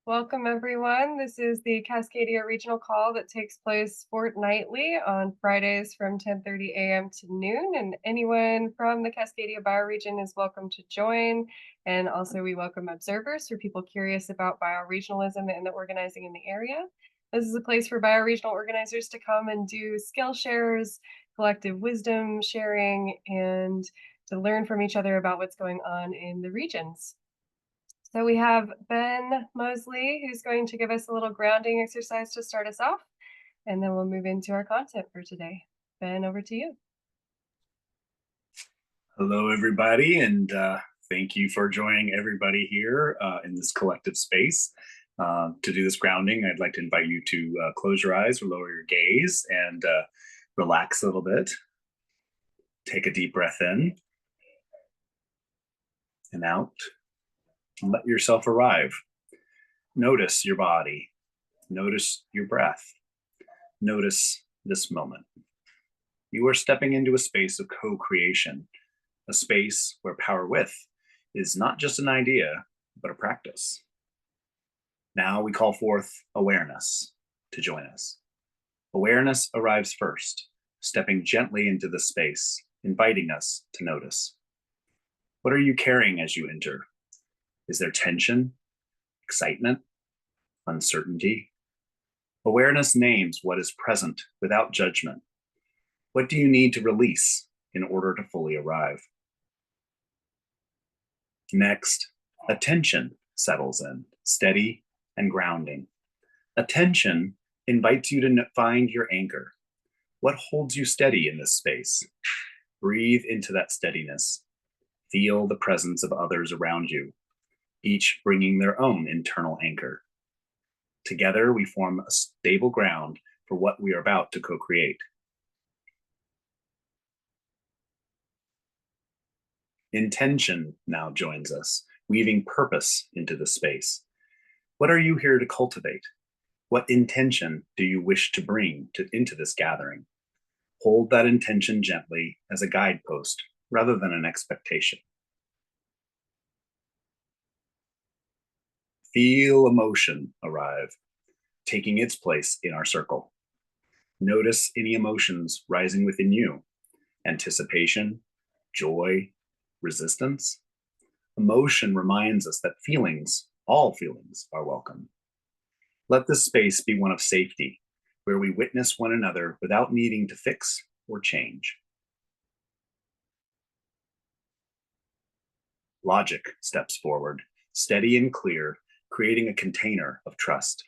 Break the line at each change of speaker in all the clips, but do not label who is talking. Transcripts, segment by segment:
Welcome, everyone. This is the Cascadia regional call that takes place fortnightly on Fridays from 10:30 a.m. to noon. And anyone from the Cascadia bioregion is welcome to join. And also, we welcome observers for people curious about bioregionalism and the organizing in the area. This is a place for bioregional organizers to come and do skill shares, collective wisdom sharing, and to learn from each other about what's going on in the regions. So we have Ben Mosley, who's going to give us a little grounding exercise to start us off, and then we'll move into our content for today. Ben, over to you.
Hello, everybody, and thank you for joining everybody here in this collective space. To do this grounding, I'd like to invite you to close your eyes or lower your gaze and relax a little bit. Take a deep breath in and out, and let yourself arrive. Notice your body. Notice your breath. Notice this moment. You are stepping into a space of co-creation, a space where power with is not just an idea, but a practice. Now we call forth awareness to join us. Awareness arrives first, stepping gently into the space, inviting us to notice. What are you carrying as you enter? Is there tension, excitement, uncertainty? Awareness names what is present without judgment. What do you need to release in order to fully arrive? Next, attention settles in, steady and grounding. Attention invites you to find your anchor. What holds you steady in this space? Breathe into that steadiness. Feel the presence of others around you, each bringing their own internal anchor. Together, we form a stable ground for what we are about to co-create. Intention now joins us, weaving purpose into the space. What are you here to cultivate? What intention do you wish to bring into this gathering? Hold that intention gently as a guidepost rather than an expectation. Feel emotion arrive, taking its place in our circle. Notice any emotions rising within you: anticipation, joy, resistance. Emotion reminds us that feelings, all feelings, are welcome. Let this space be one of safety, where we witness one another without needing to fix or change. Logic steps forward, steady and clear, creating a container of trust.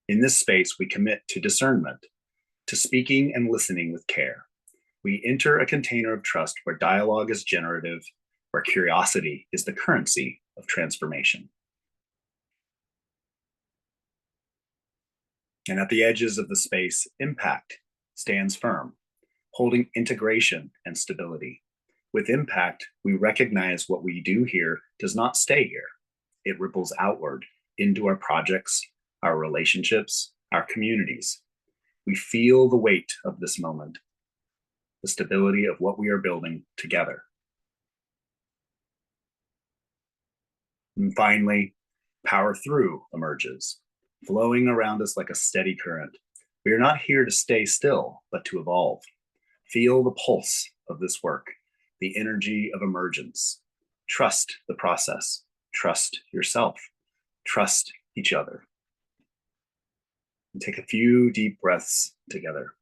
In this space, we commit to discernment, to speaking and listening with care. We enter a container of trust where dialogue is generative, where curiosity is the currency of transformation. And at the edges of the space, impact stands firm, holding integration and stability. With impact, we recognize what we do here does not stay here. It ripples outward into our projects, our relationships, our communities. We feel the weight of this moment, the stability of what we are building together. And finally, power through emerges, flowing around us like a steady current. We are not here to stay still, but to evolve. Feel the pulse of this work, the energy of emergence. Trust the process. Trust yourself. Trust each other. And take a few deep breaths together.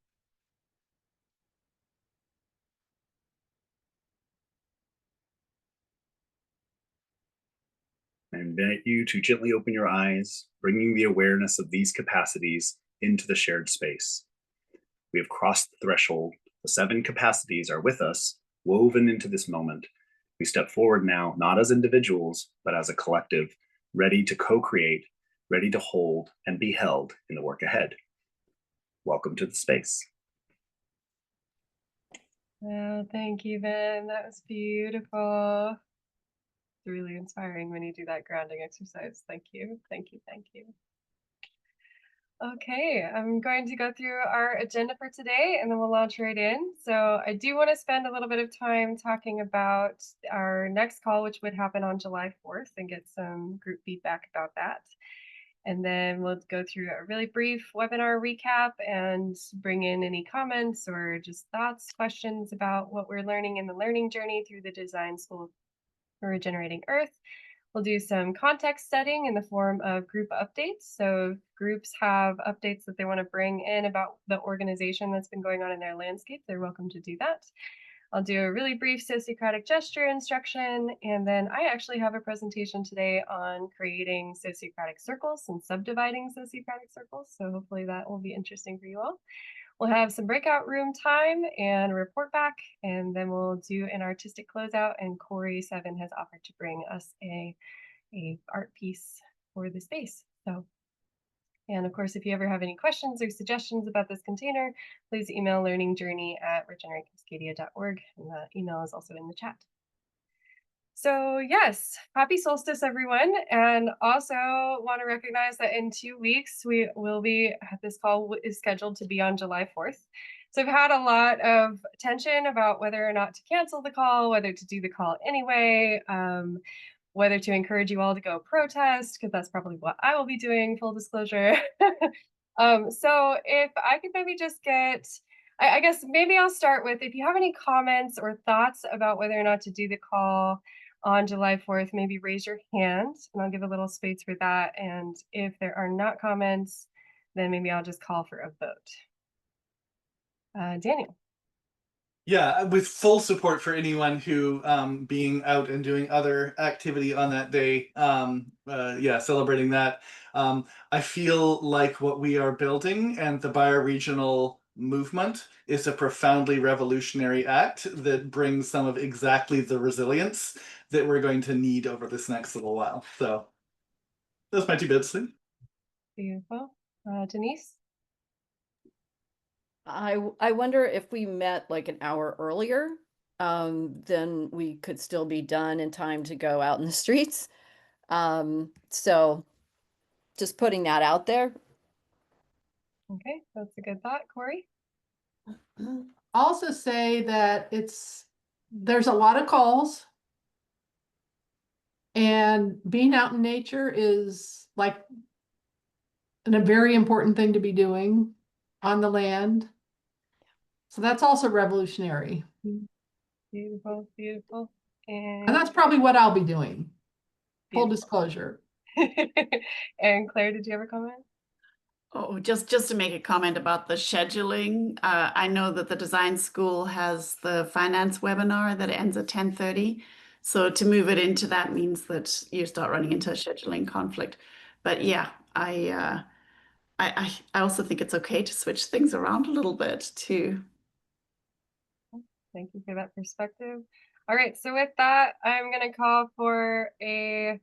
I invite you to gently open your eyes, bringing the awareness of these capacities into the shared space. We have crossed the threshold. The 7 capacities are with us, woven into this moment. We step forward now, not as individuals, but as a collective, ready to co-create, ready to hold and be held in the work ahead. Welcome to the space.
Oh, thank you, Ben. That was beautiful. It's really inspiring when you do that grounding exercise. Thank you. Thank you. Thank you. Okay, I'm going to go through our agenda for today and then we'll launch right in. So, I do want to spend a little bit of time talking about our next call, which would happen on July 4th, and get some group feedback about that. And then we'll go through a really brief webinar recap and bring in any comments or just thoughts, questions about what we're learning in the learning journey through the Design School for Regenerating Earth. We'll do some context setting in the form of group updates. So if groups have updates that they want to bring in about the organization that's been going on in their landscape, they're welcome to do that. I'll do a really brief sociocratic gesture instruction, and then I actually have a presentation today on creating sociocratic circles and subdividing sociocratic circles. So hopefully that will be interesting for you all. We'll have some breakout room time and report back, and then we'll do an artistic closeout. And Corey Seven has offered to bring us a art piece for the space. So, and of course, if you ever have any questions or suggestions about this container, please email learningjourney@regeneratecascadia.org. And the email is also in the chat. So, yes, happy solstice, everyone. And also want to recognize that in 2 weeks, we will be, this call is scheduled to be on July 4th. So, I've had a lot of tension about whether or not to cancel the call, whether to do the call anyway, whether to encourage you all to go protest, because that's probably what I will be doing, full disclosure. So, if I could maybe just get, I guess maybe I'll start with if you have any comments or thoughts about whether or not to do the call on July 4th, maybe raise your hand and I'll give a little space for that. And if there are not comments, then maybe I'll just call for a vote. Daniel.
Yeah, with full support for anyone who being out and doing other activity on that day, yeah, celebrating that. I feel like what we are building and the bioregional movement is a profoundly revolutionary act that brings some of exactly the resilience that we're going to need over this next little while. So that's my 2 bits.
Beautiful. Denise?
I wonder if we met like an hour earlier, then we could still be done in time to go out in the streets. So just putting that out there.
Okay, that's a good thought. Corey?
Also say that there's a lot of calls, and being out in nature is like a very important thing to be doing on the land. So that's also revolutionary.
Beautiful, beautiful.
And that's probably what I'll be doing. Full disclosure.
And Claire, did you have a comment?
Oh, just to make a comment about the scheduling. I know that the design school has the finance webinar that ends at 10:30. So to move it into that means that you start running into a scheduling conflict. But yeah, I also think it's okay to switch things around a little bit too.
Thank you for that perspective. All right, so with that, I'm going to call for a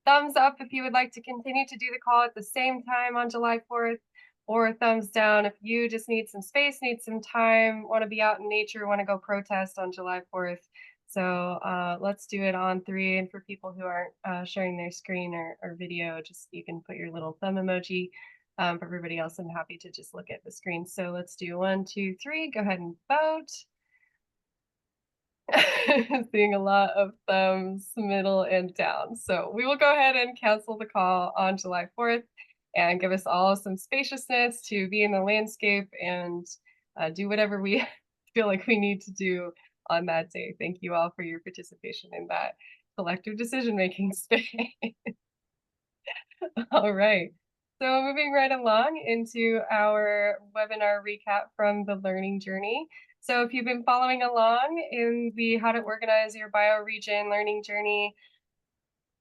thumbs up if you would like to continue to do the call at the same time on July 4th, or a thumbs down if you just need some space, need some time, want to be out in nature, want to go protest on July 4th. So let's do it on 3. And for people who aren't sharing their screen or video, just you can put your little thumb emoji. For everybody else, I'm happy to just look at the screen. So let's do 1, 2, 3. Go ahead and vote. Seeing a lot of thumbs, middle, and down. So we will go ahead and cancel the call on July 4th and give us all some spaciousness to be in the landscape and do whatever we feel like we need to do on that day. Thank you all for your participation in that collective decision-making space. All right. So moving right along into our webinar recap from the learning journey. So if you've been following along in the How to Organize Your Bioregion learning journey,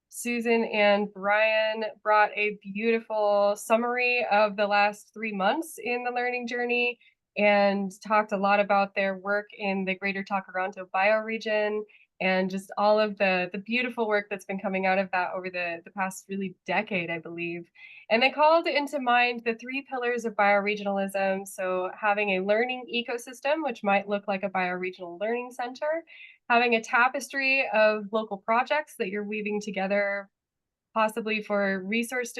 Susan and Brian brought a beautiful summary of the last 3 months in the learning journey and talked a lot about their work in the Greater Takaranto bioregion and just all of the beautiful work that's been coming out of that over the past really decade, I believe. And they called into mind the 3 pillars of bioregionalism. So having a learning ecosystem, which might look like a bioregional learning center, having a tapestry of local projects that you're weaving together, possibly for resource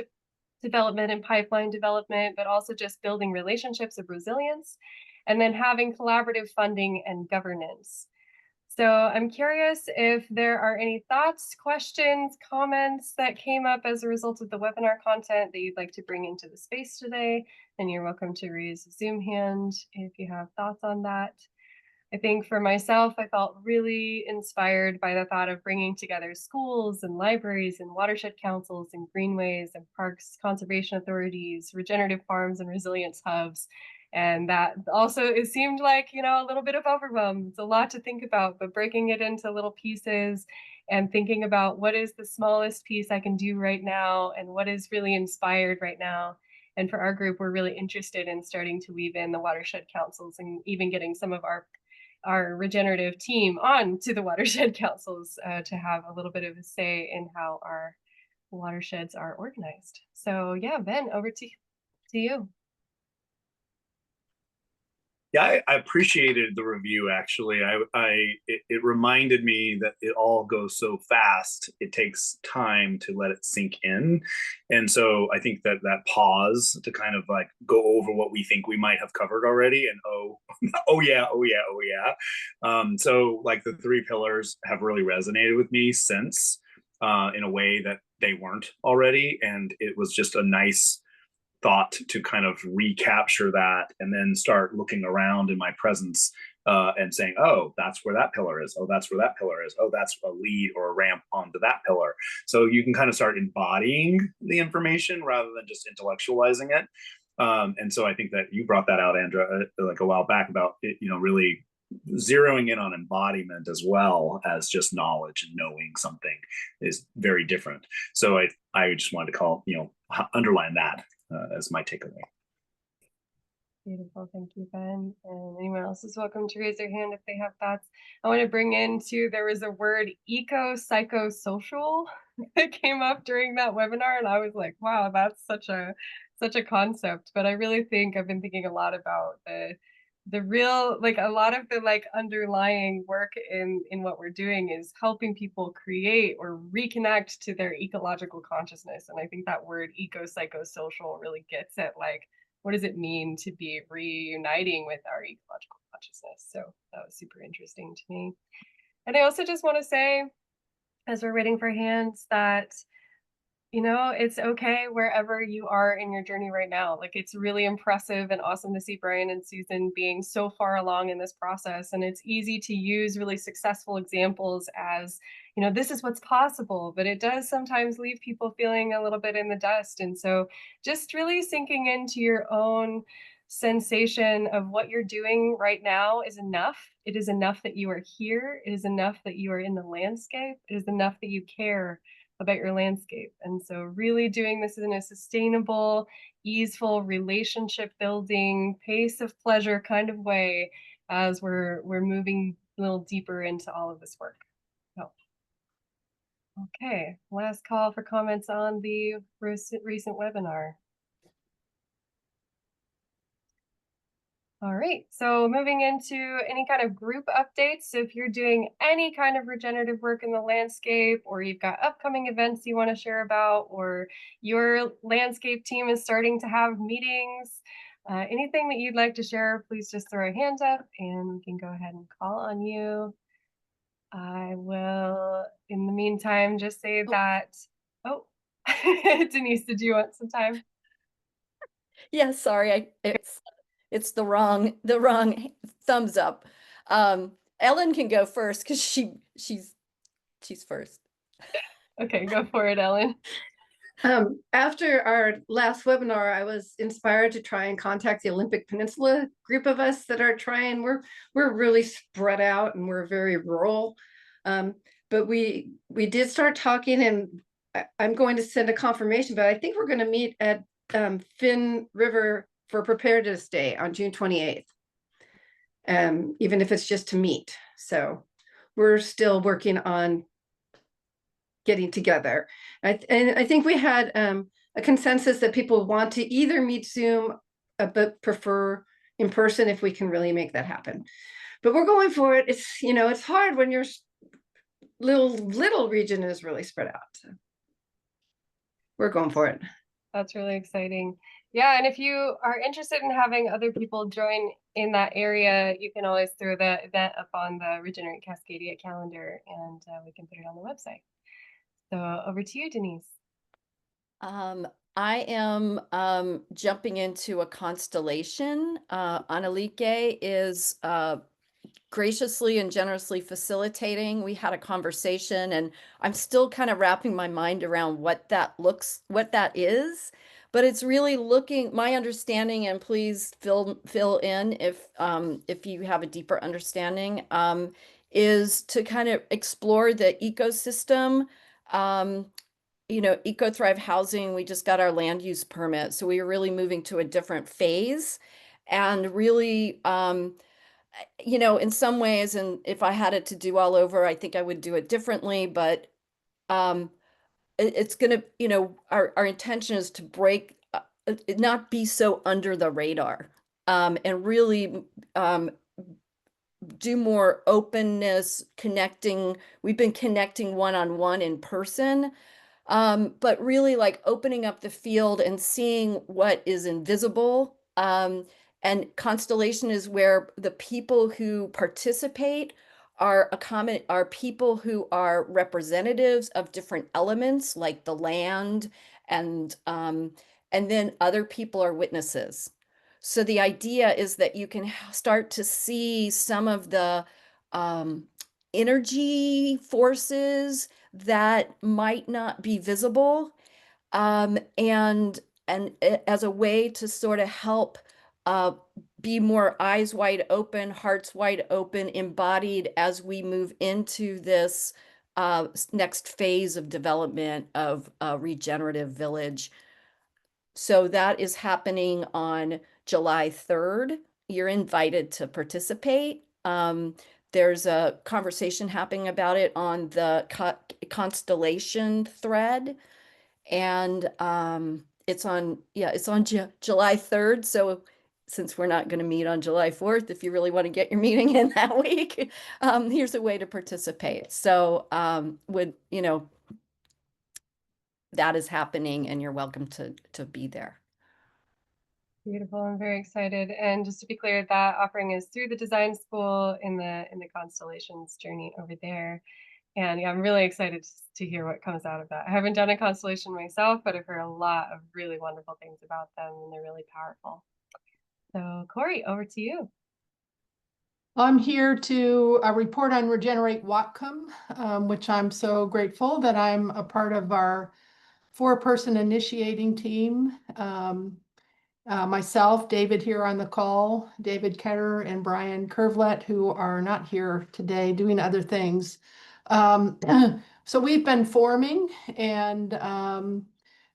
development and pipeline development, but also just building relationships of resilience, and then having collaborative funding and governance. So I'm curious if there are any thoughts, questions, comments that came up as a result of the webinar content that you'd like to bring into the space today. And you're welcome to raise a Zoom hand if you have thoughts on that. I think for myself, I felt really inspired by the thought of bringing together schools and libraries and watershed councils and greenways and parks, conservation authorities, regenerative farms and resilience hubs. And that also, it seemed like, a little bit of overwhelm. It's a lot to think about, but breaking it into little pieces and thinking about what is the smallest piece I can do right now and what is really inspired right now. And for our group, we're really interested in starting to weave in the watershed councils and even getting some of our regenerative team on to the watershed councils to have a little bit of a say in how our watersheds are organized. So yeah, Ben, over to you.
Yeah, I appreciated the review. Actually, it reminded me that it all goes so fast. It takes time to let it sink in, and so I think that pause to kind of like go over what we think we might have covered already, and oh yeah. So like the 3 pillars have really resonated with me since, in a way that they weren't already, and it was just a nice thought to kind of recapture that and then start looking around in my presence and saying, oh, that's where that pillar is. Oh, that's where that pillar is. Oh, that's a lead or a ramp onto that pillar. So you can kind of start embodying the information rather than just intellectualizing it. And so I think that you brought that out, Andra, like a while back about it, really zeroing in on embodiment as well as just knowledge and knowing something is very different. So I just wanted to underline that as my takeaway.
Beautiful. Thank you, Ben. And anyone else is welcome to raise their hand if they have thoughts. I want to bring in too, there was a word eco-psychosocial that came up during that webinar. And I was like, wow, that's such a concept. But I really think I've been thinking a lot about the real, like a lot of the like underlying work in what we're doing is helping people create or reconnect to their ecological consciousness. And I think that word eco-psychosocial really gets at like, what does it mean to be reuniting with our ecological consciousness? So that was super interesting to me. And I also just want to say, as we're waiting for hands, that it's okay wherever you are in your journey right now. Like, it's really impressive and awesome to see Brian and Susan being so far along in this process. And it's easy to use really successful examples as, this is what's possible, but it does sometimes leave people feeling a little bit in the dust. And so just really sinking into your own sensation of what you're doing right now is enough. It is enough that you are here. It is enough that you are in the landscape. It is enough that you care about your landscape. And so really doing this in a sustainable, easeful, relationship building, pace of pleasure kind of way as we're moving a little deeper into all of this work. So, okay, last call for comments on the recent webinar. All right, so moving into any kind of group updates. So if you're doing any kind of regenerative work in the landscape, or you've got upcoming events you want to share about, or your landscape team is starting to have meetings, anything that you'd like to share, please just throw a hand up and we can go ahead and call on you. I will, in the meantime, just say that, Denise, did you want some time?
Yeah, sorry, it's the wrong thumbs up. Ellen can go first because she's first.
Okay, go for it, Ellen.
After our last webinar, I was inspired to try and contact the Olympic Peninsula group of us that are trying. We're really spread out and we're very rural, but we did start talking, and I'm going to send a confirmation. But I think we're going to meet at Finn River for Preparedness Day on June 28th, even if it's just to meet. So we're still working on getting together. And I think we had a consensus that people want to either meet Zoom, but prefer in person if we can really make that happen. But we're going for it. It's, it's hard when your little region is really spread out. So we're going for it.
That's really exciting. Yeah, and if you are interested in having other people join in that area, you can always throw the event up on the Regenerate Cascadia calendar, and we can put it on the website. So over to you, Denise.
I am jumping into a constellation. Annalike is graciously and generously facilitating. We had a conversation, and I'm still kind of wrapping my mind around what that is. But it's really looking, my understanding, and please fill in if you have a deeper understanding, is to kind of explore the ecosystem. Eco Thrive housing, we just got our land use permit, so we are really moving to a different phase, and really, in some ways, and if I had it to do all over, I think I would do it differently, but it's gonna, our intention is to break, not be so under the radar, and really do more openness, connecting. We've been connecting one-on-one in person, but really like opening up the field and seeing what is invisible. And constellation is where the people who participate are people who are representatives of different elements, like the land, and then other people are witnesses. So the idea is that you can start to see some of the energy forces that might not be visible, and as a way to sort of help be more eyes wide open, hearts wide open, embodied as we move into this next phase of development of a regenerative village. So that is happening on July 3rd. You're invited to participate. There's a conversation happening about it on the constellation thread, and it's on July 3rd. So since we're not going to meet on July 4th, if you really want to get your meeting in that week, here's a way to participate. So that is happening, and you're welcome to be there.
Beautiful. I'm very excited. And just to be clear, that offering is through the design school in the constellations journey over there. And yeah, I'm really excited to hear what comes out of that. I haven't done a constellation myself, but I've heard a lot of really wonderful things about them, and they're really powerful. So Corey, over to you.
I'm here to report on Regenerate Whatcom, which I'm so grateful that I'm a part of our 4-person initiating team. Myself, David here on the call, David Ketter and Brian Curvlet, who are not here today doing other things. So we've been forming and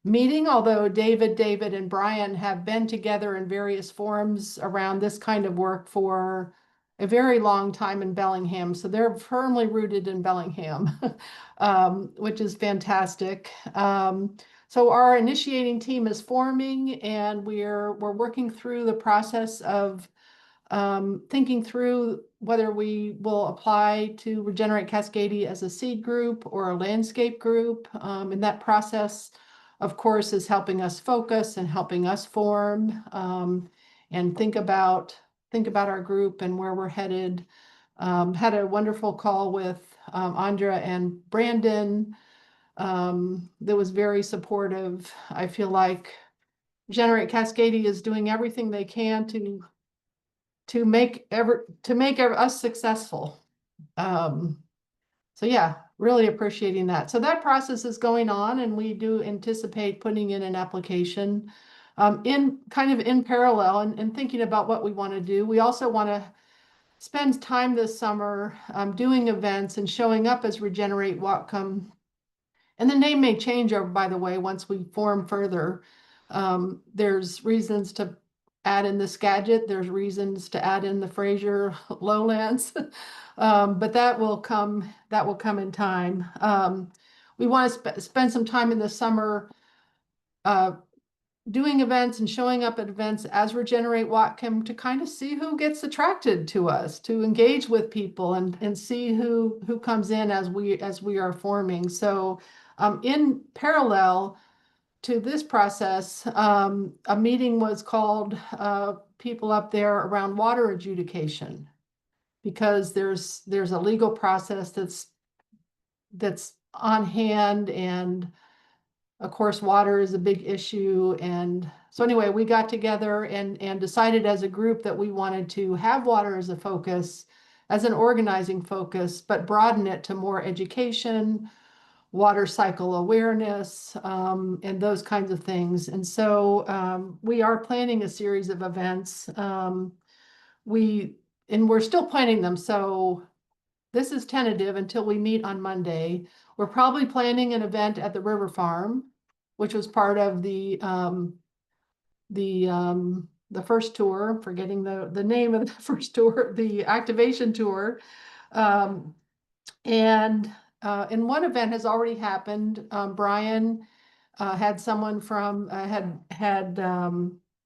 meeting, although David, and Brian have been together in various forums around this kind of work for a very long time in Bellingham. So they're firmly rooted in Bellingham, which is fantastic. So our initiating team is forming, and we're working through the process of thinking through whether we will apply to Regenerate Cascadia as a seed group or a landscape group. And that process, of course, is helping us focus and helping us form and think about our group and where we're headed. Had a wonderful call with Andra and Brandon. That was very supportive. I feel like Regenerate Cascadia is doing everything they can to make us successful. So yeah, really appreciating that. So that process is going on, and we do anticipate putting in an application in parallel and thinking about what we want to do. We also want to spend time this summer doing events and showing up as Regenerate Whatcom. And the name may change, by the way, once we form further. There's reasons to add in the Skagit. There's reasons to add in the Fraser Lowlands, but that will come in time. We want to spend some time in the summer doing events and showing up at events as Regenerate Whatcom to kind of see who gets attracted to us, to engage with people and see who comes in as we are forming. So in parallel to this process, a meeting was called people up there around water adjudication, because there's a legal process that's on hand, and of course water is a big issue. And so anyway, we got together and decided as a group that we wanted to have water as a focus, as an organizing focus, but broaden it to more education, water cycle awareness, and those kinds of things. And so we are planning a series of events. We're still planning them. So this is tentative until we meet on Monday. We're probably planning an event at the River Farm, which was part of the first tour, forgetting the name of the first tour, the activation tour. And one event has already happened. Brian had someone from had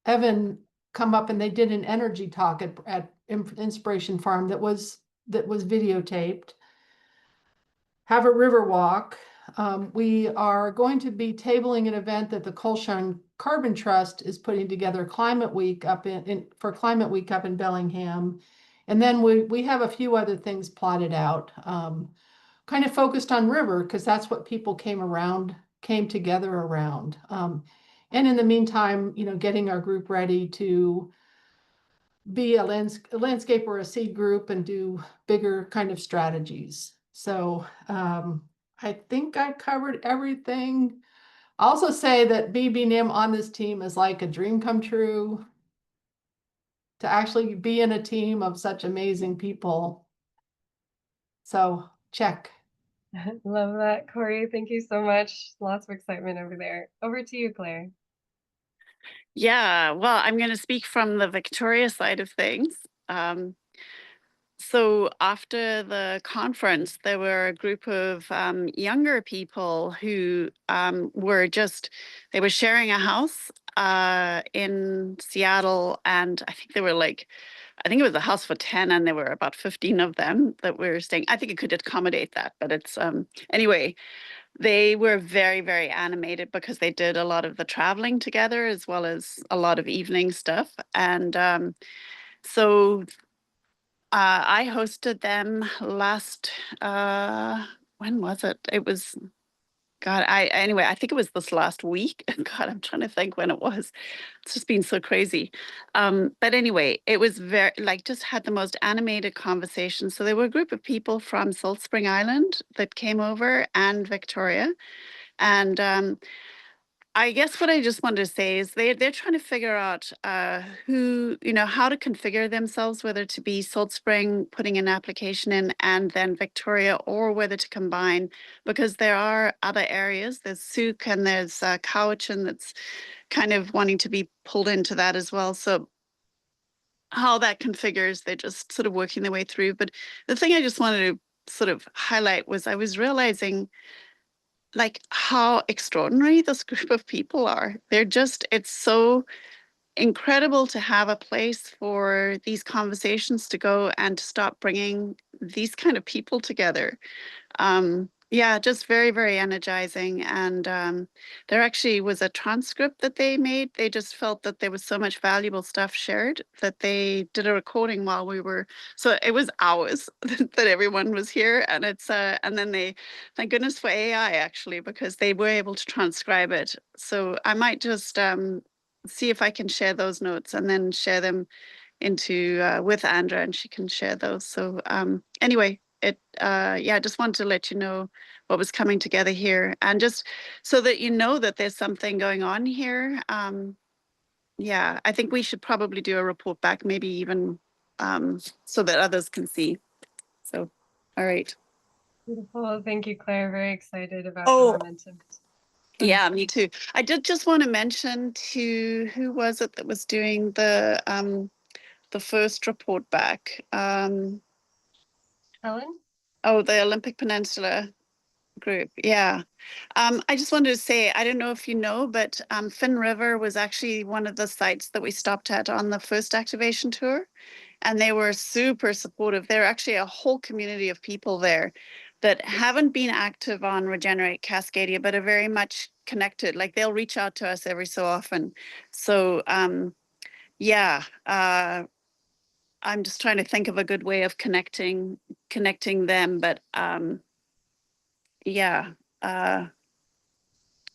Evan come up, and they did an energy talk at Inspiration Farm that was videotaped. Have a river walk. We are going to be tabling an event that the Colshun Carbon Trust is putting together, Climate Week for Climate Week up in Bellingham. And then we have a few other things plotted out, kind of focused on river, because that's what people came together around. And in the meantime, getting our group ready to be a landscape or a seed group and do bigger kind of strategies. So I think I covered everything. I'll also say that BBNIM on this team is like a dream come true, to actually be in a team of such amazing people. So check.
Love that, Corey. Thank you so much. Lots of excitement over there. Over to you, Claire.
Yeah, well, I'm going to speak from the Victoria side of things. So after the conference, there were a group of younger people who they were sharing a house in Seattle, and I think it was a house for 10, and there were about 15 of them that were staying. I think it could accommodate that, but it's anyway. They were very, very animated because they did a lot of the traveling together as well as a lot of evening stuff. And so I hosted them last, when was it? It was, God, I think it was this last week. God, I'm trying to think when it was. It's just been so crazy. But anyway, it was just had the most animated conversation. So there were a group of people from Salt Spring Island that came over, and Victoria. And I guess what I just wanted to say is they're trying to figure out how to configure themselves, whether to be Salt Spring, putting an application in, and then Victoria, or whether to combine, because there are other areas. There's Souk and there's Cowichan that's kind of wanting to be pulled into that as well. So how that configures, they're just sort of working their way through. But the thing I just wanted to sort of highlight was I was realizing how extraordinary this group of people are. It's so incredible to have a place for these conversations to go and to stop bringing these kind of people together. Yeah, just very, very energizing. And there actually was a transcript that they made. They just felt that there was so much valuable stuff shared that they did a recording while we were. So it was hours that everyone was here. And and then thank goodness for AI actually, because they were able to transcribe it. So I might just see if I can share those notes and then share them with Andra, and she can share those. So anyway, I just wanted to let you know what was coming together here, and just so that you know that there's something going on here. I think we should probably do a report back, maybe even so that others can see. So, all right.
Beautiful. Thank you, Claire. Very excited about the momentum.
Yeah, me too. I did just want to mention who was it that was doing the first report back?
Helen?
Oh, the Olympic Peninsula group. Yeah. I just wanted to say, I don't know if you know, but Finn River was actually one of the sites that we stopped at on the first activation tour. And they were super supportive. There are actually a whole community of people there that haven't been active on Regenerate Cascadia, but are very much connected. Like they'll reach out to us every so often. So yeah, I'm just trying to think of a good way of connecting them, but yeah,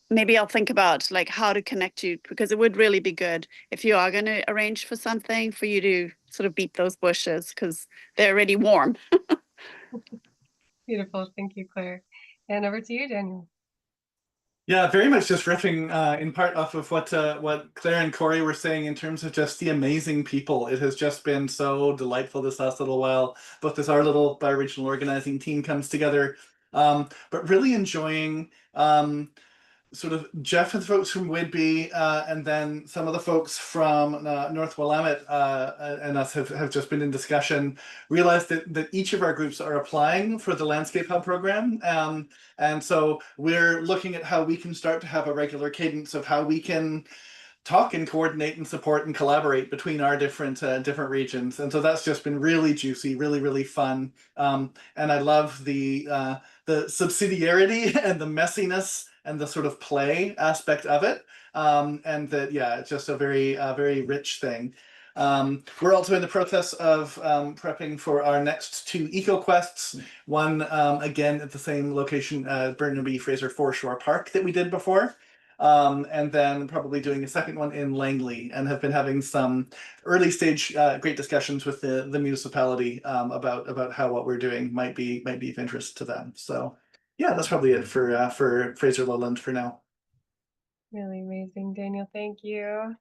maybe I'll think about like how to connect you, because it would really be good if you are going to arrange for something for you to sort of beat those bushes because they're already warm.
Beautiful. Thank you, Claire. And over to you, Daniel.
Yeah, very much just riffing in part off of what Claire and Corey were saying in terms of just the amazing people. It has just been so delightful this last little while, both as our little bioregional organizing team comes together, but really enjoying sort of Jeff and the folks from Whidbey, and then some of the folks from North Willamette and us have just been in discussion, realized that each of our groups are applying for the Landscape Hub program. And so we're looking at how we can start to have a regular cadence of how we can talk and coordinate and support and collaborate between our different regions. And so that's just been really juicy, really fun. And I love the subsidiarity and the messiness and the sort of play aspect of it. And that, yeah, it's just a very rich thing. We're also in the process of prepping for our next 2 eco quests. One again at the same location, Burnaby Fraser Foreshore Park, that we did before. And then probably doing a second one in Langley, and have been having some early stage great discussions with the municipality about how what we're doing might be of interest to them. So yeah, that's probably it for Fraser Lowland for now.
Really amazing, Daniel. Thank you.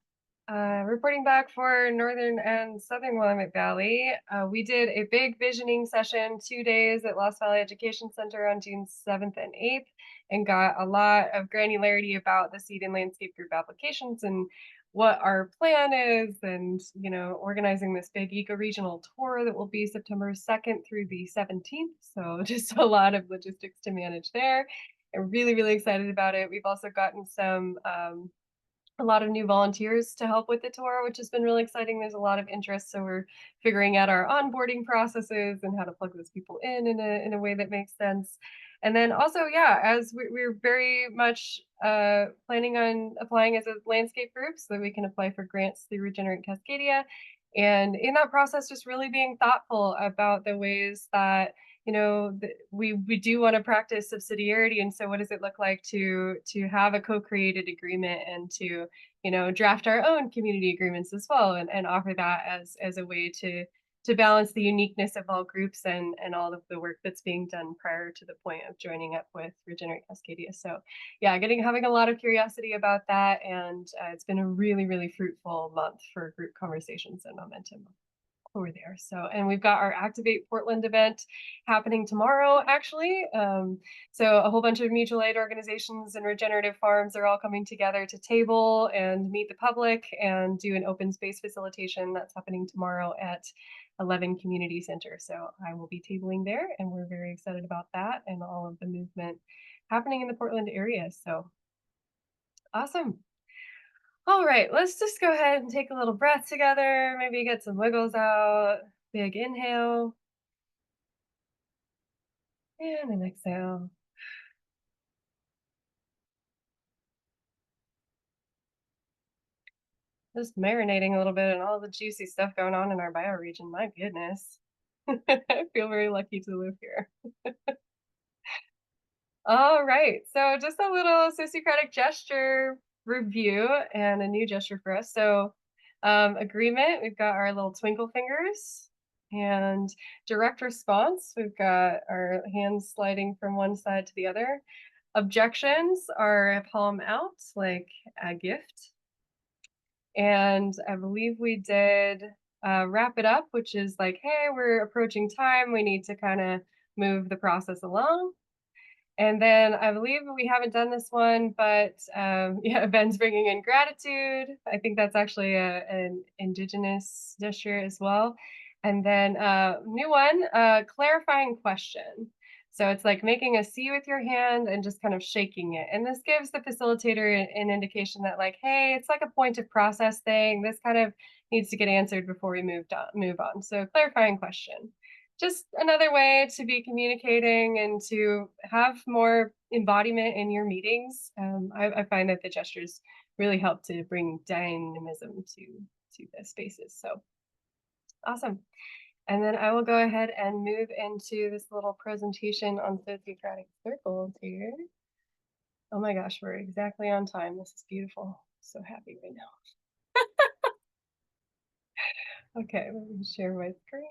Reporting back for Northern and Southern Willamette Valley, we did a big visioning session, 2 days at Lost Valley Education Center on June 7th and 8th, and got a lot of granularity about the seed and landscape group applications and what our plan is, and organizing this big eco-regional tour that will be September 2nd through the 17th. So just a lot of logistics to manage there. I'm really excited about it. We've also gotten some a lot of new volunteers to help with the tour, which has been really exciting. There's a lot of interest, so we're figuring out our onboarding processes and how to plug those people in a way that makes sense. And then also, yeah, as we're very much planning on applying as a landscape group so that we can apply for grants through Regenerate Cascadia. And in that process, just really being thoughtful about the ways that we do want to practice subsidiarity. And so what does it look like to have a co-created agreement and to draft our own community agreements as well, and offer that as a way to balance the uniqueness of all groups and all of the work that's being done prior to the point of joining up with Regenerate Cascadia. So yeah, having a lot of curiosity about that, and it's been a really fruitful month for group conversations and momentum over there. So, and we've got our Activate Portland event happening tomorrow, actually. So a whole bunch of mutual aid organizations and regenerative farms are all coming together to table and meet the public and do an open space facilitation. That's happening tomorrow at 11 Community Center. So I will be tabling there, and we're very excited about that and all of the movement happening in the Portland area. So awesome. All right, let's just go ahead and take a little breath together, maybe get some wiggles out. Big inhale. And an exhale. Just marinating a little bit and all the juicy stuff going on in our bioregion. My goodness. I feel very lucky to live here. All right, so just a little sociocratic gesture review and a new gesture for us. So agreement, we've got our little twinkle fingers, and direct response, we've got our hands sliding from one side to the other. Objections are a palm out, like a gift. And I believe we did wrap it up, which is like, hey, we're approaching time. We need to kind of move the process along. And then I believe we haven't done this one, but yeah, Ben's bringing in gratitude. I think that's actually an indigenous gesture as well. And then new one, clarifying question. So it's like making a C with your hand and just kind of shaking it. And this gives the facilitator an indication that like, hey, it's like a point of process thing. This kind of needs to get answered before we move on. So clarifying question. Just another way to be communicating and to have more embodiment in your meetings. I find that the gestures really help to bring dynamism to the spaces. So awesome. And then I will go ahead and move into this little presentation on sociocratic circles here. Oh my gosh, we're exactly on time. This is beautiful. So happy right now. Okay, let me share my screen.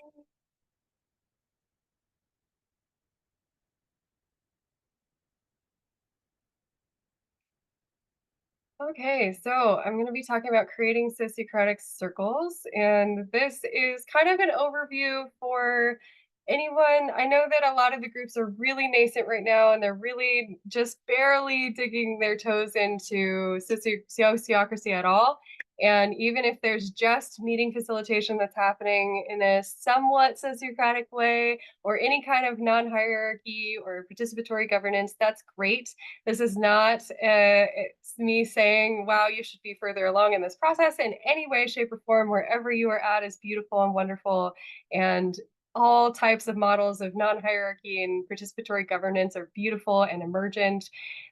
Okay, so I'm going to be talking about creating sociocratic circles, and this is kind of an overview for anyone. I know that a lot of the groups are really nascent right now, and they're really just barely digging their toes into sociocracy at all. And even if there's just meeting facilitation that's happening in a somewhat sociocratic way, or any kind of non-hierarchy or participatory governance, that's great. This is not it's me saying, wow, you should be further along in this process in any way, shape, or form. Wherever you are at is beautiful and wonderful. And all types of models of non-hierarchy and participatory governance are beautiful and emergent.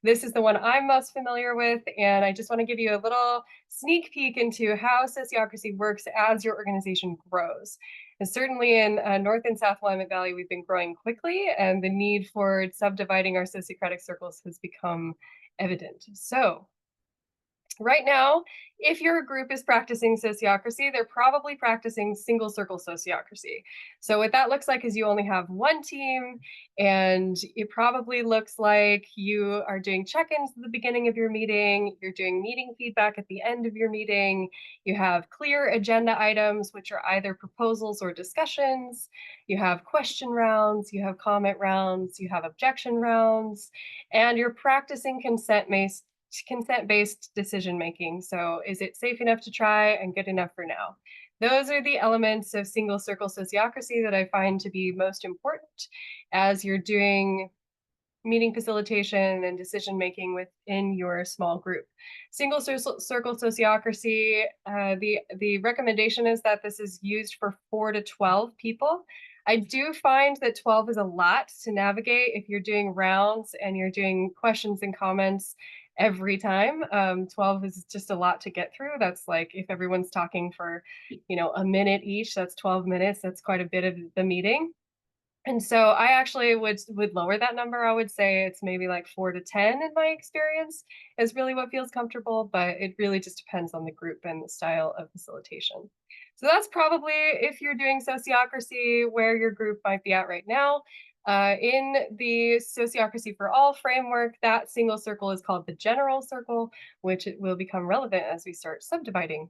This is the one I'm most familiar with, and I just want to give you a little sneak peek into how sociocracy works as your organization grows. And certainly in North and South Willamette Valley, we've been growing quickly, and the need for subdividing our sociocratic circles has become evident. So right now, if your group is practicing sociocracy, they're probably practicing single circle sociocracy. So what that looks like is you only have one team, and it probably looks like you are doing check-ins at the beginning of your meeting, you're doing meeting feedback at the end of your meeting, you have clear agenda items, which are either proposals or discussions, you have question rounds, you have comment rounds, you have objection rounds, and you're practicing consent-based decision making. So is it safe enough to try and good enough for now? Those are the elements of single circle sociocracy that I find to be most important as you're doing meeting facilitation and decision making within your small group. Single circle sociocracy, the recommendation is that this is used for 4 to 12 people. I do find that 12 is a lot to navigate if you're doing rounds and you're doing questions and comments every time. 12 is just a lot to get through. That's like if everyone's talking for, a minute each, that's 12 minutes. That's quite a bit of the meeting. And so I actually would lower that number. I would say it's maybe like 4 to 10 in my experience is really what feels comfortable, but it really just depends on the group and the style of facilitation. So that's probably, if you're doing sociocracy, where your group might be at right now. In the Sociocracy for All framework, that single circle is called the general circle, which it will become relevant as we start subdividing.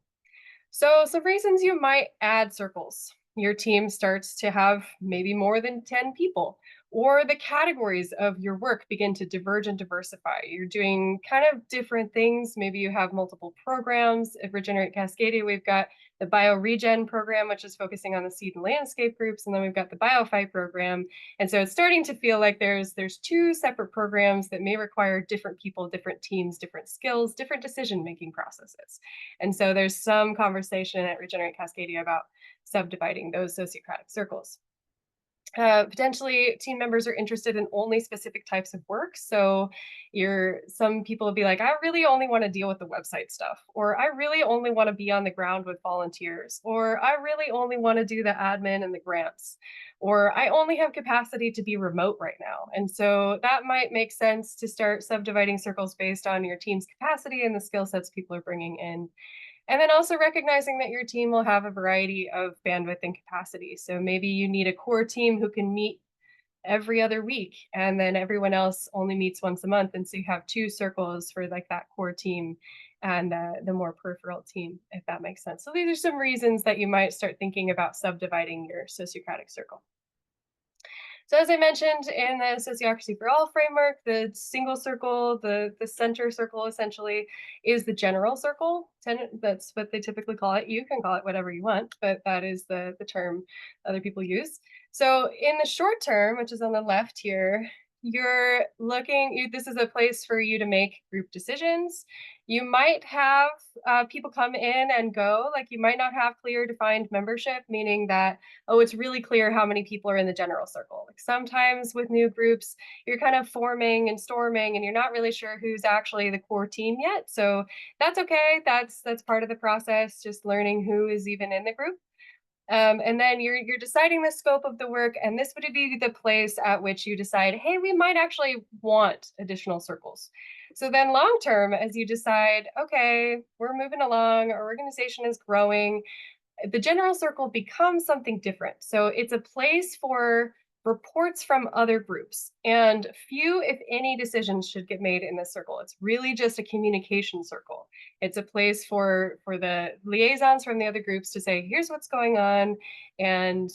So some reasons you might add circles. Your team starts to have maybe more than 10 people, or the categories of your work begin to diverge and diversify. You're doing kind of different things. Maybe you have multiple programs. At Regenerate Cascadia, we've got the bioregional program, which is focusing on the seed and landscape groups, and then we've got the biophy program. And so it's starting to feel like there's 2 separate programs that may require different people, different teams, different skills, different decision-making processes. And so there's some conversation at Regenerate Cascadia about subdividing those sociocratic circles. Potentially team members are interested in only specific types of work. So some people will be like, I really only want to deal with the website stuff, or I really only want to be on the ground with volunteers, or I really only want to do the admin and the grants, or I only have capacity to be remote right now. And so that might make sense to start subdividing circles based on your team's capacity and the skill sets people are bringing in. And then also recognizing that your team will have a variety of bandwidth and capacity. So maybe you need a core team who can meet every other week, and then everyone else only meets once a month. And so you have 2 circles for like that core team and the more peripheral team, if that makes sense. So these are some reasons that you might start thinking about subdividing your sociocratic circle. So as I mentioned in the Sociocracy for All framework, the single circle, the center circle essentially is the general circle. That's what they typically call it. You can call it whatever you want, but that is the term other people use. So in the short term, which is on the left here, you're looking, this is a place for you to make group decisions. You might have people come in and go, like you might not have clear defined membership, meaning that, oh, it's really clear how many people are in the general circle. Like sometimes with new groups, you're kind of forming and storming and you're not really sure who's actually the core team yet. So that's okay. That's part of the process, just learning who is even in the group. And then you're deciding the scope of the work, and this would be the place at which you decide, hey, we might actually want additional circles. So then long term, as you decide, okay, we're moving along, our organization is growing, the general circle becomes something different. So it's a place for reports from other groups, and few, if any, decisions should get made in this circle. It's really just a communication circle. It's a place for the liaisons from the other groups to say, here's what's going on, and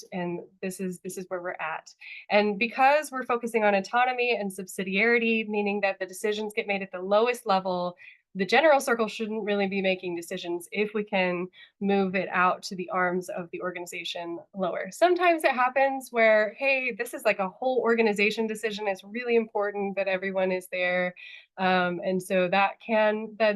this is where we're at. And because we're focusing on autonomy and subsidiarity, meaning that the decisions get made at the lowest level, the general circle shouldn't really be making decisions if we can move it out to the arms of the organization lower. Sometimes it happens where, hey, this is like a whole organization decision. It's really important that everyone is there. And so that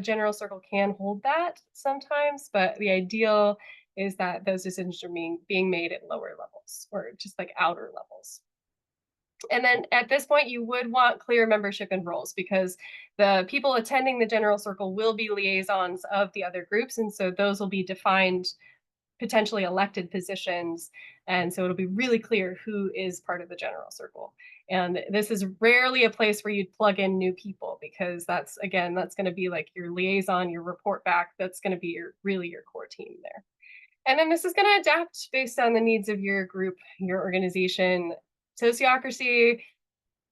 general circle can hold that sometimes, but the ideal is that those decisions are being made at lower levels or just like outer levels. And then at this point, you would want clear membership and roles because the people attending the general circle will be liaisons of the other groups. And so those will be defined, potentially elected positions. And so it'll be really clear who is part of the general circle. And this is rarely a place where you'd plug in new people because that's going to be like your liaison, your report back. That's going to be really your core team there. And then this is going to adapt based on the needs of your group, your organization. Sociocracy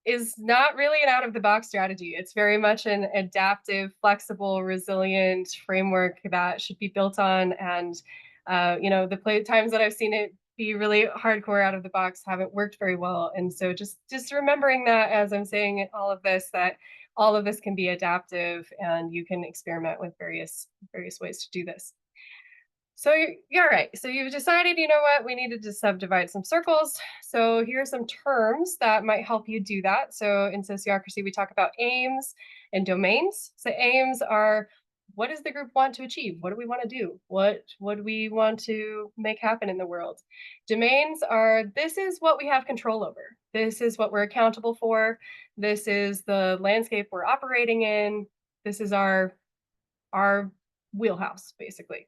is not really an out-of-the-box strategy. It's very much an adaptive, flexible, resilient framework that should be built on. And the times that I've seen it be really hardcore out of the box haven't worked very well. And so just remembering that as I'm saying all of this, that all of this can be adaptive and you can experiment with various ways to do this. So you're right. So you've decided, you know what, we needed to subdivide some circles. So here are some terms that might help you do that. So in sociocracy, we talk about aims and domains. So aims are, what does the group want to achieve? What do we want to do? What do we want to make happen in the world? Domains are, this is what we have control over. This is what we're accountable for. This is the landscape we're operating in. This is our wheelhouse, basically.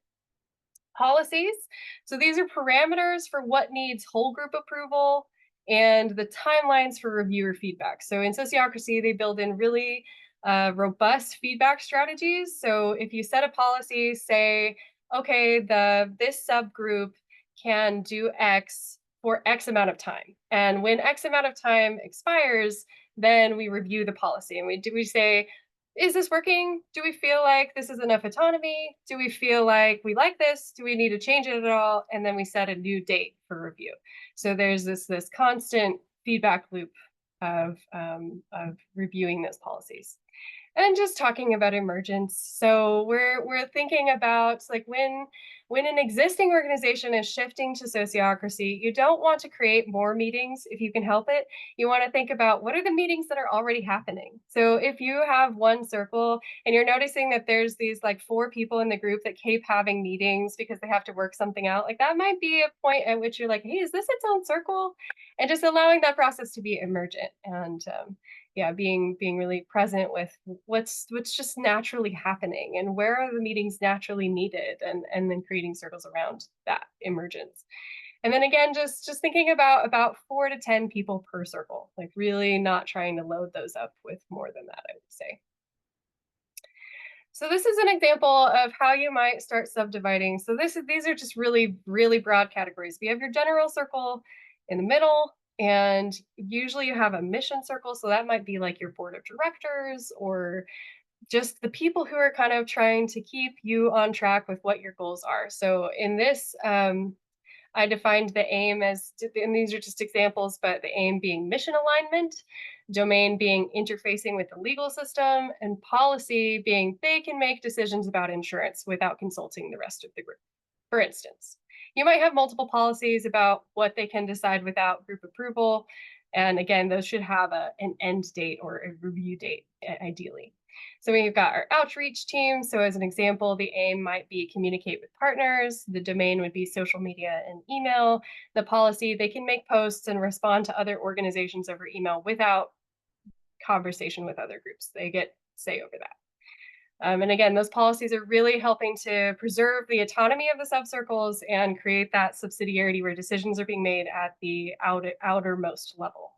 Policies. So these are parameters for what needs whole group approval and the timelines for reviewer feedback. So in sociocracy, they build in really robust feedback strategies. So if you set a policy, say, okay, this subgroup can do X for X amount of time. And when X amount of time expires, then we review the policy and we say, is this working? Do we feel like this is enough autonomy? Do we feel like we like this? Do we need to change it at all? And then we set a new date for review. So there's this constant feedback loop of reviewing those policies. And just talking about emergence. So we're thinking about like when an existing organization is shifting to sociocracy, you don't want to create more meetings if you can help it. You want to think about what are the meetings that are already happening. So if you have one circle and you're noticing that there's these like 4 people in the group that keep having meetings because they have to work something out, like that might be a point at which you're like, hey, is this its own circle? And just allowing that process to be emergent and being really present with what's just naturally happening and where are the meetings naturally needed, and then creating circles around that emergence. And then again, just thinking about 4 to 10 people per circle, like really not trying to load those up with more than that, I would say. So this is an example of how you might start subdividing. So these are just really, really broad categories. We have your general circle in the middle, and usually you have a mission circle. So that might be like your board of directors or just the people who are kind of trying to keep you on track with what your goals are. So in this, I defined the aim as, and these are just examples, but the aim being mission alignment, domain being interfacing with the legal system, and policy being they can make decisions about insurance without consulting the rest of the group. For instance, you might have multiple policies about what they can decide without group approval. And again, those should have an end date or a review date, ideally. So we've got our outreach team. So as an example, the aim might be communicate with partners. The domain would be social media and email. The policy, they can make posts and respond to other organizations over email without conversation with other groups. They get say over that. And again, those policies are really helping to preserve the autonomy of the subcircles and create that subsidiarity where decisions are being made at the outermost level.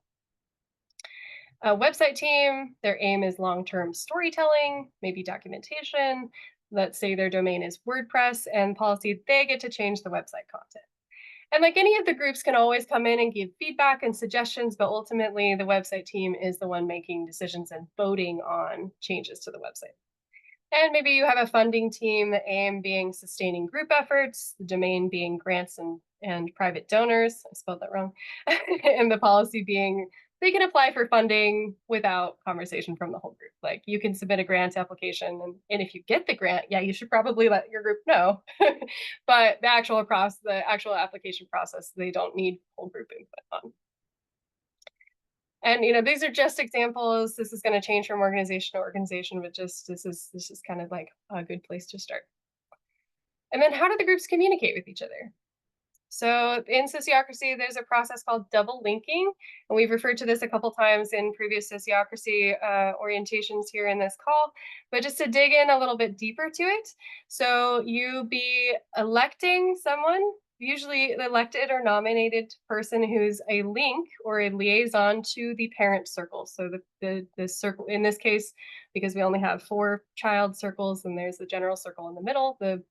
A website team, their aim is long-term storytelling, maybe documentation. Let's say their domain is WordPress, and policy, they get to change the website content. And like any of the groups can always come in and give feedback and suggestions, but ultimately the website team is the one making decisions and voting on changes to the website. And maybe you have a funding team, the aim being sustaining group efforts, the domain being grants and private donors. I spelled that wrong. And the policy being they can apply for funding without conversation from the whole group. Like you can submit a grant application, and if you get the grant, yeah, you should probably let your group know. But the actual application process, they don't need whole group input on. And these are just examples. This is going to change from organization to organization, but just this is kind of like a good place to start. And then how do the groups communicate with each other? So in sociocracy, there's a process called double linking, and we've referred to this a couple times in previous sociocracy orientations here in this call. But just to dig in a little bit deeper to it, so you be electing someone, usually an elected or nominated person who's a link or a liaison to the parent circle. So the circle, in this case, because we only have 4 child circles and there's the general circle in the middle, the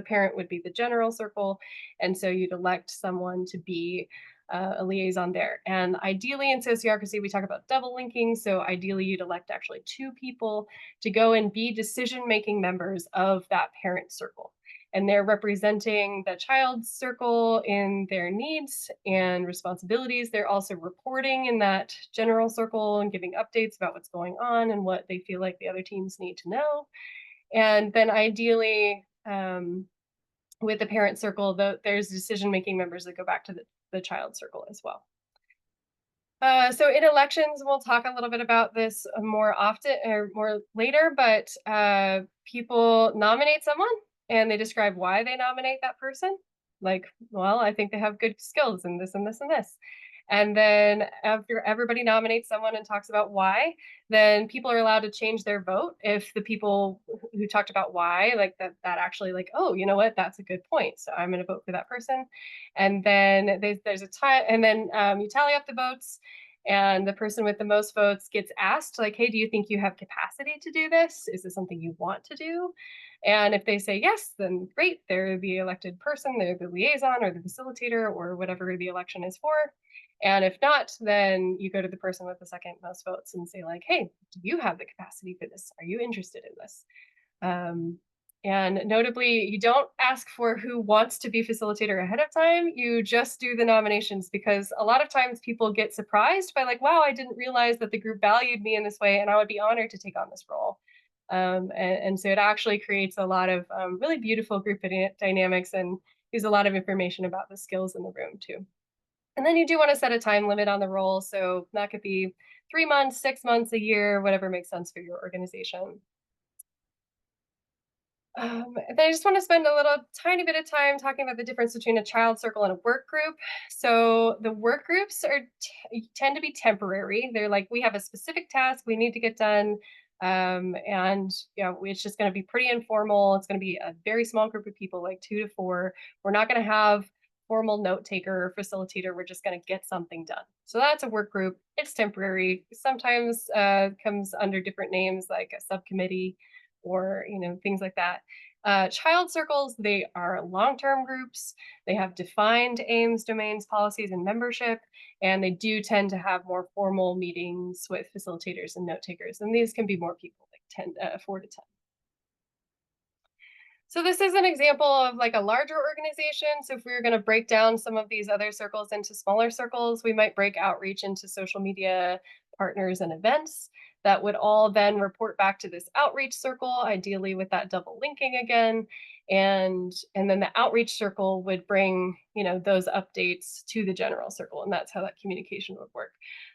parent would be the general circle. And so you'd elect someone to be a liaison there. And ideally in sociocracy, we talk about double linking. So ideally you'd elect actually 2 people to go and be decision-making members of that parent circle. And they're representing the child's circle in their needs and responsibilities. They're also reporting in that general circle and giving updates about what's going on and what they feel like the other teams need to know. And then ideally, with the parent circle, there's decision-making members that go back to the child circle as well. So in elections, we'll talk a little bit about this more often or more later, but people nominate someone and they describe why they nominate that person. Like, well, I think they have good skills in this and this and this. And then after everybody nominates someone and talks about why, then people are allowed to change their vote if the people who talked about why, like that actually like, oh, you know what, that's a good point. So I'm going to vote for that person. And then there's a time, and then you tally up the votes. And the person with the most votes gets asked, like, hey, do you think you have capacity to do this? Is this something you want to do? And if they say yes, then great, they're the elected person, they're the liaison or the facilitator or whatever the election is for. And if not, then you go to the person with the second most votes and say like, hey, do you have the capacity for this? Are you interested in this? And notably, you don't ask for who wants to be facilitator ahead of time. You just do the nominations, because a lot of times people get surprised by like, wow, I didn't realize that the group valued me in this way and I would be honored to take on this role. And so it actually creates a lot of really beautiful group dynamics and gives a lot of information about the skills in the room too. And then you do want to set a time limit on the role. So that could be 3 months, 6 months, a year, whatever makes sense for your organization. Then I just want to spend a little tiny bit of time talking about the difference between a child circle and a work group. So the work groups tend to be temporary. They're like, we have a specific task we need to get done. And it's just going to be pretty informal. It's going to be a very small group of people, like 2 to 4. We're not going to have formal note taker or facilitator. We're just going to get something done. So that's a work group. It's temporary. Sometimes comes under different names like a subcommittee or things like that. Child circles, they are long-term groups. They have defined aims, domains, policies, and membership, and they do tend to have more formal meetings with facilitators and note takers. And these can be more people, like 4 to 10. So this is an example of like a larger organization. So if we were going to break down some of these other circles into smaller circles, we might break outreach into social media, partners, and events. that would all then report back to this outreach circle, ideally with that double linking again. And then the outreach circle would bring, those updates to the general circle, and that's how that communication would work.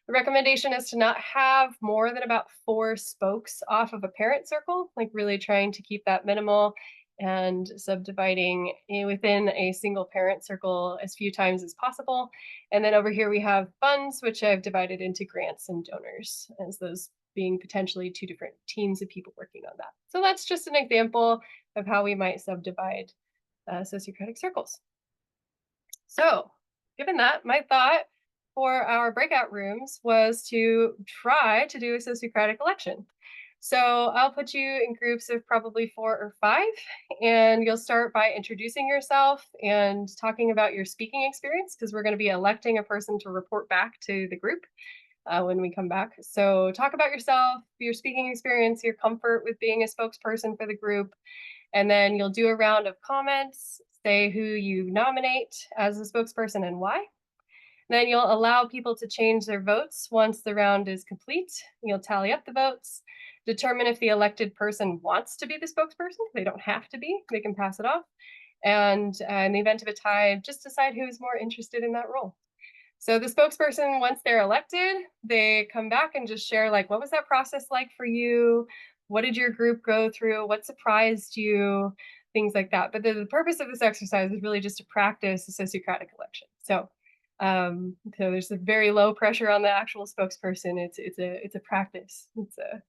The recommendation is to not have more than about 4 spokes off of a parent circle, like really trying to keep that minimal and subdividing within a single parent circle as few times as possible. And then over here we have funds, which I've divided into grants and donors, as those being potentially 2 different teams of people working on that. So that's just an example of how we might subdivide sociocratic circles. So given that, my thought for our breakout rooms was to try to do a sociocratic election. So I'll put you in groups of probably 4 or 5, and you'll start by introducing yourself and talking about your speaking experience, because we're going to be electing a person to report back to the group when we come back. So talk about yourself, your speaking experience, your comfort with being a spokesperson for the group, and then you'll do a round of comments, say who you nominate as a spokesperson and why. Then you'll allow people to change their votes once the round is complete. You'll tally up the votes, determine if the elected person wants to be the spokesperson. They don't have to be, they can pass it off. And in the event of a tie, just decide who is more interested in that role. So the spokesperson, once they're elected, they come back and just share, like, what was that process like for you? What did your group go through? What surprised you? Things like that. But the purpose of this exercise is really just to practice a sociocratic election. So there's a very low pressure on the actual spokesperson. It's a practice. It's a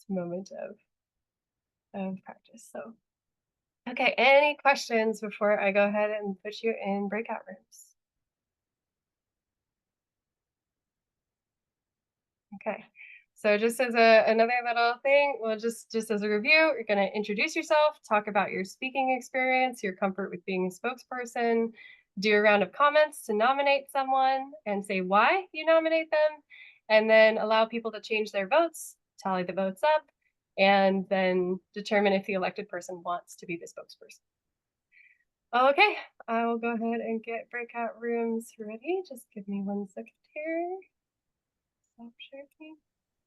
moment of practice. So okay, any questions before I go ahead and put you in breakout rooms? Okay, so just as another little thing, well, just as a review, you're going to introduce yourself, talk about your speaking experience, your comfort with being a spokesperson, do a round of comments to nominate someone and say why you nominate them, and then allow people to change their votes, tally the votes up, and then determine if the elected person wants to be the spokesperson. Okay, I will go ahead and get breakout rooms ready. Just give me 1 second here. Stop sharing.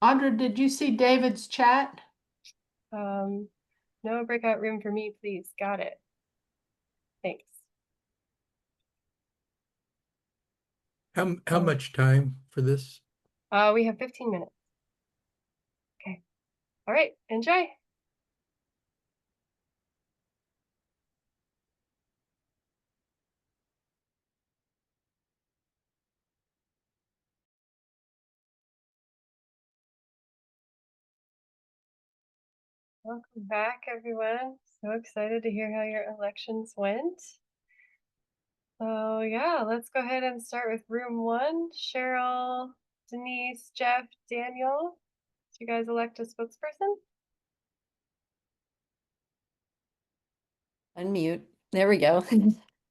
Andra, did you see David's chat?
No breakout room for me, please. Got it. Thanks.
How much time for this?
We have 15 minutes. Okay. All right, enjoy. Welcome back, everyone. So excited to hear how your elections went. So yeah, let's go ahead and start with room 1. Cheryl, Denise, Jeff, Daniel. Did you guys elect a spokesperson?
Unmute. There we go.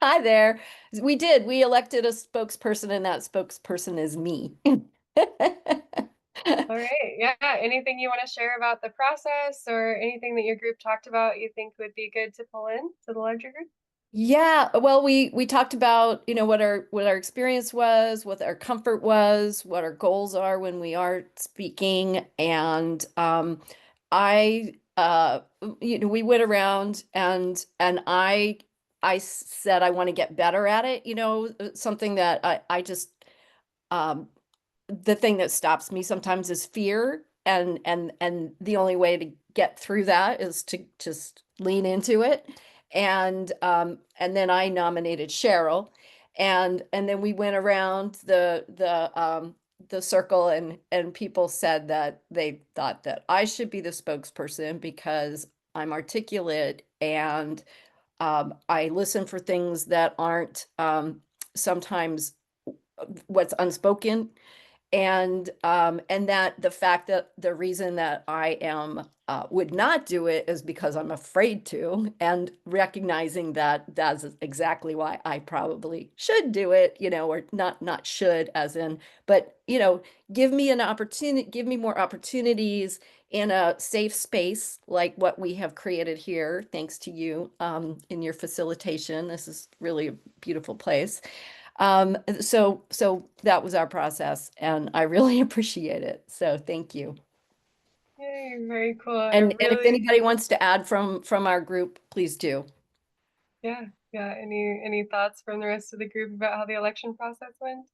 Hi there. We did. We elected a spokesperson, and that spokesperson is me.
All right. Yeah. Anything you want to share about the process, or anything that your group talked about you think would be good to pull in to the larger group?
Yeah, well, we talked about, what our experience was, what our comfort was, what our goals are when we are speaking, and I we went around and I said I want to get better at it, something that I just the thing that stops me sometimes is fear, and the only way to get through that is to just lean into it. And then I nominated Cheryl, and then we went around the circle, and people said that they thought that I should be the spokesperson because I'm articulate, and I listen for things that aren't sometimes what's unspoken, and that the fact that the reason that I am would not do it is because I'm afraid to, and recognizing that that's exactly why I probably should do it, or not should as in, but give me an opportunity, give me more opportunities in a safe space like what we have created here, thanks to you in your facilitation. This is really a beautiful place. So that was our process, and I really appreciate it. So thank you.
Yay, very cool.
And if anybody wants to add from our group, please do.
Yeah. Any thoughts from the rest of the group about how the election process went?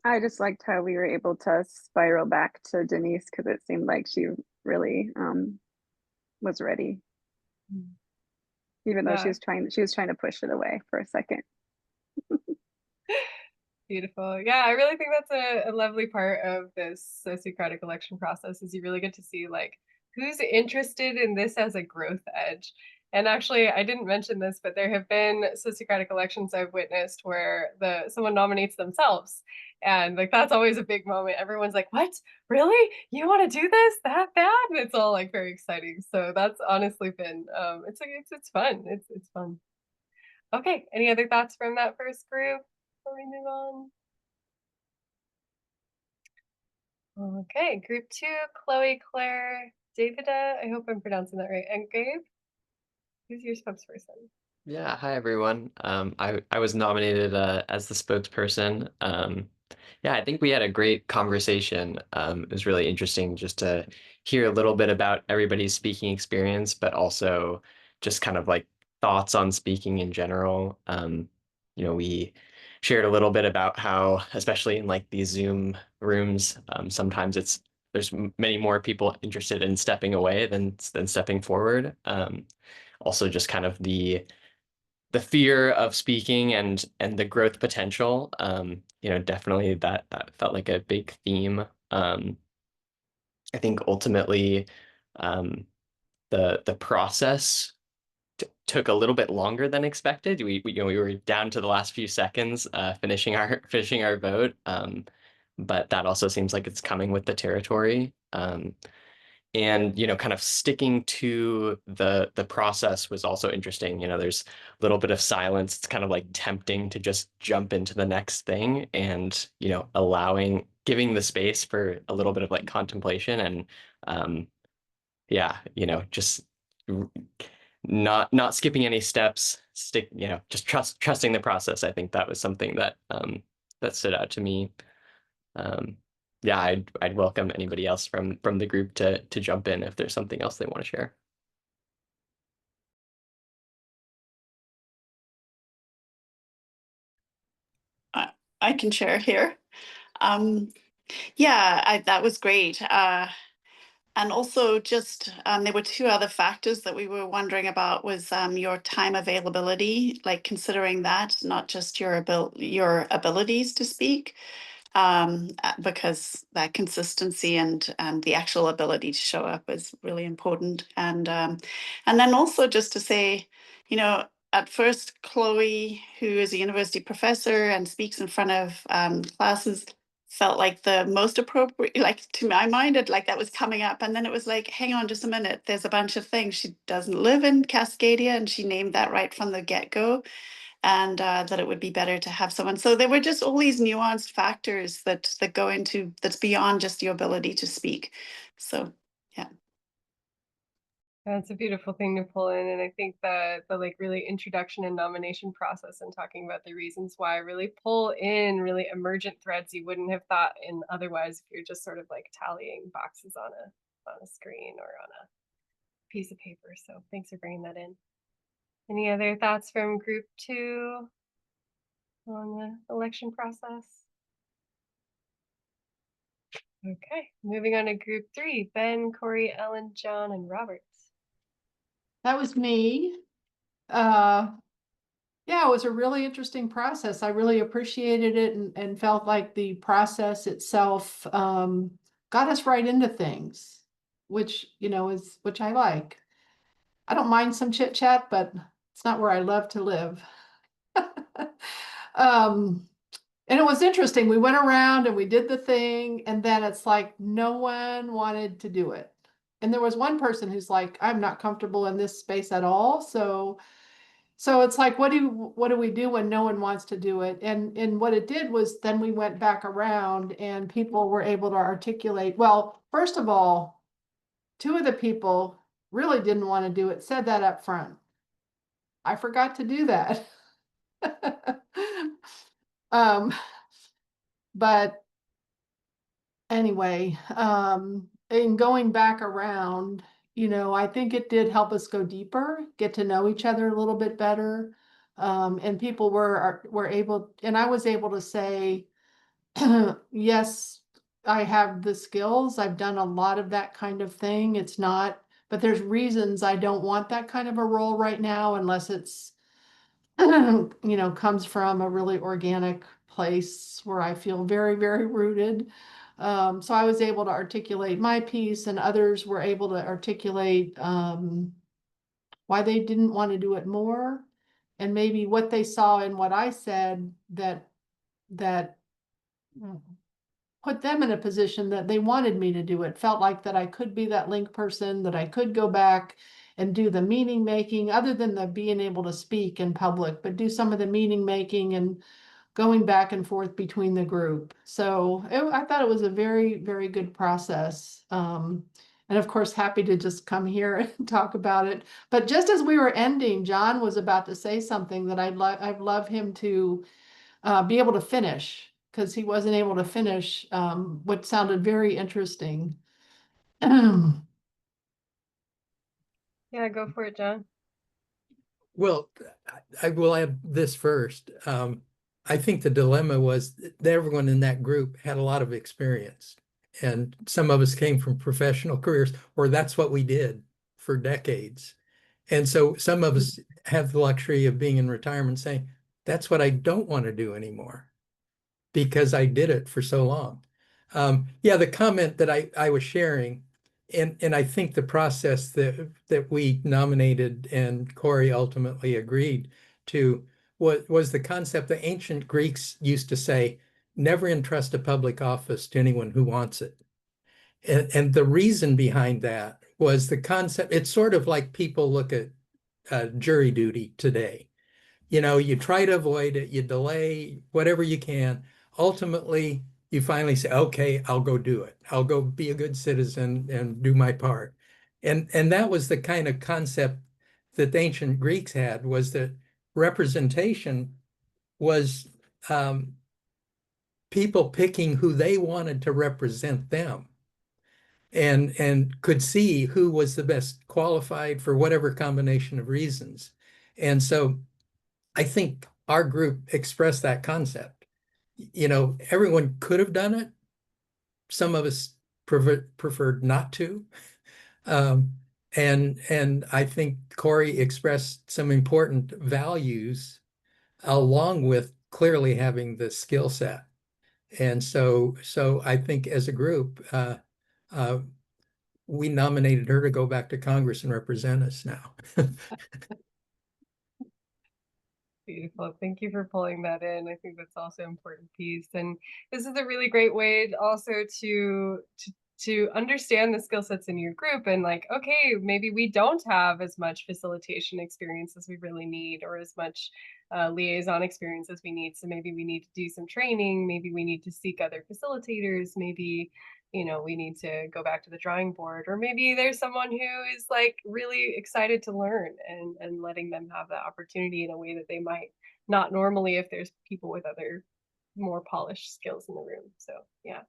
I just liked how we were able to spiral back to Denise because it seemed like she really was ready, even though she was trying to push it away for a second.
Beautiful. Yeah, I really think that's a lovely part of this sociocratic election process is you really get to see like who's interested in this as a growth edge. And actually, I didn't mention this, but there have been sociocratic elections I've witnessed where someone nominates themselves. And like that's always a big moment. Everyone's like, "What? Really? You want to do this that bad?" And it's all like very exciting. So that's honestly been it's fun. It's fun. Okay, any other thoughts from that first group before we move on? Okay, group 2, Chloe, Claire, Davida, I hope I'm pronouncing that right, and Gabe, who's your spokesperson?
Yeah, hi everyone. I was nominated as the spokesperson. Yeah, I think we had a great conversation. It was really interesting just to hear a little bit about everybody's speaking experience, but also just kind of like thoughts on speaking in general. We shared a little bit about how, especially in like these Zoom rooms, sometimes there's many more people interested in stepping away than stepping forward. Also, just kind of the fear of speaking and the growth potential. Definitely that felt like a big theme. I think ultimately the process took a little bit longer than expected. We were down to the last few seconds finishing our vote. But that also seems like it's coming with the territory. And kind of sticking to the process was also interesting. There's a little bit of silence. It's kind of like tempting to just jump into the next thing, and giving the space for a little bit of like contemplation and just not skipping any steps. Just trusting the process. I think that was something that that stood out to me. Yeah, I'd welcome anybody else from the group to jump in if there's something else they want to share.
I can share here. Yeah, that was great. And also just there were two other factors that we were wondering about was your time availability, like considering that, not just your abilities to speak. Because that consistency and the actual ability to show up is really important. And then also just to say, at first, Chloe, who is a university professor and speaks in front of classes, felt like the most appropriate, like to my mind, that was coming up. And then it was like, hang on just a minute, there's a bunch of things. She doesn't live in Cascadia, and she named that right from the get-go. And that it would be better to have someone. So there were just all these nuanced factors that go into that's beyond just your ability to speak. So yeah.
That's a beautiful thing to pull in, and I think that the like really introduction and nomination process and talking about the reasons why really pull in really emergent threads you wouldn't have thought in otherwise if you're just sort of like tallying boxes on a screen or on a piece of paper. So thanks for bringing that in. Any other thoughts from group 2 on the election process? Okay, moving on to group 3, Ben, Corey, Ellen, John, and Robert.
That was me. Yeah, it was a really interesting process. I really appreciated it and felt like the process itself got us right into things, which which I like. I don't mind some chit chat, but it's not where I love to live. And it was interesting. We went around and we did the thing, and then it's like no one wanted to do it. And there was one person who's like, I'm not comfortable in this space at all. So it's like, what do we do when no one wants to do it? And what it did was then we went back around and people were able to articulate, well, first of all, two of the people really didn't want to do it, said that up front. I forgot to do that. But anyway, in going back around, I think it did help us go deeper, get to know each other a little bit better. And people were able, and I was able to say, yes, I have the skills. I've done a lot of that kind of thing. It's not, but there's reasons I don't want that kind of a role right now, unless it's, comes from a really organic place where I feel very, very rooted. So I was able to articulate my piece, and others were able to articulate why they didn't want to do it more, and maybe what they saw in what I said that put them in a position that they wanted me to do it. Felt like that I could be that link person, that I could go back and do the meaning making, other than the being able to speak in public, but do some of the meaning making and going back and forth between the group. So I thought it was a very, very good process. And of course, happy to just come here and talk about it. But just as we were ending, John was about to say something that I'd love him to be able to finish, because he wasn't able to finish what sounded very interesting.
Yeah, go for it, John.
Well, I will add this first. I think the dilemma was that everyone in that group had a lot of experience, and some of us came from professional careers, or that's what we did for decades. And so some of us have the luxury of being in retirement saying, that's what I don't want to do anymore, because I did it for so long. Yeah, the comment that I was sharing, and I think the process that we nominated and Corey ultimately agreed to was the concept that ancient Greeks used to say, never entrust a public office to anyone who wants it. And the reason behind that was the concept. It's sort of like people look at jury duty today. You try to avoid it, you delay whatever you can. Ultimately, you finally say, okay, I'll go do it. I'll go be a good citizen and do my part. And that was the kind of concept that the ancient Greeks had, was that representation was people picking who they wanted to represent them, and could see who was the best qualified for whatever combination of reasons. And so I think our group expressed that concept. Everyone could have done it. Some of us preferred not to. And I think Corey expressed some important values, along with clearly having the skill set. And so I think as a group, we nominated her to go back to Congress and represent us now.
Beautiful. Thank you for pulling that in. I think that's also an important piece. And this is a really great way also to understand the skill sets in your group, and like, okay, maybe we don't have as much facilitation experience as we really need, or as much liaison experience as we need. So maybe we need to do some training. Maybe we need to seek other facilitators. Maybe we need to go back to the drawing board, or maybe there's someone who is like really excited to learn, and letting them have that opportunity in a way that they might not normally if there's people with other more polished skills in the room. So yeah,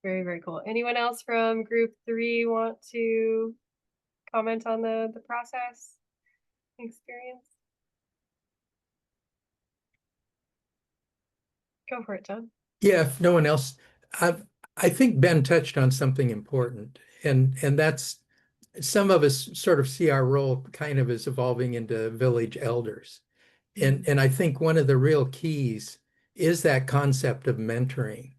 very, very cool. Anyone else from group 3 want to comment on the process experience? Go for it, John.
Yeah, if no one else, I think Ben touched on something important, and that's, some of us sort of see our role kind of as evolving into village elders. And I think one of the real keys is that concept of mentoring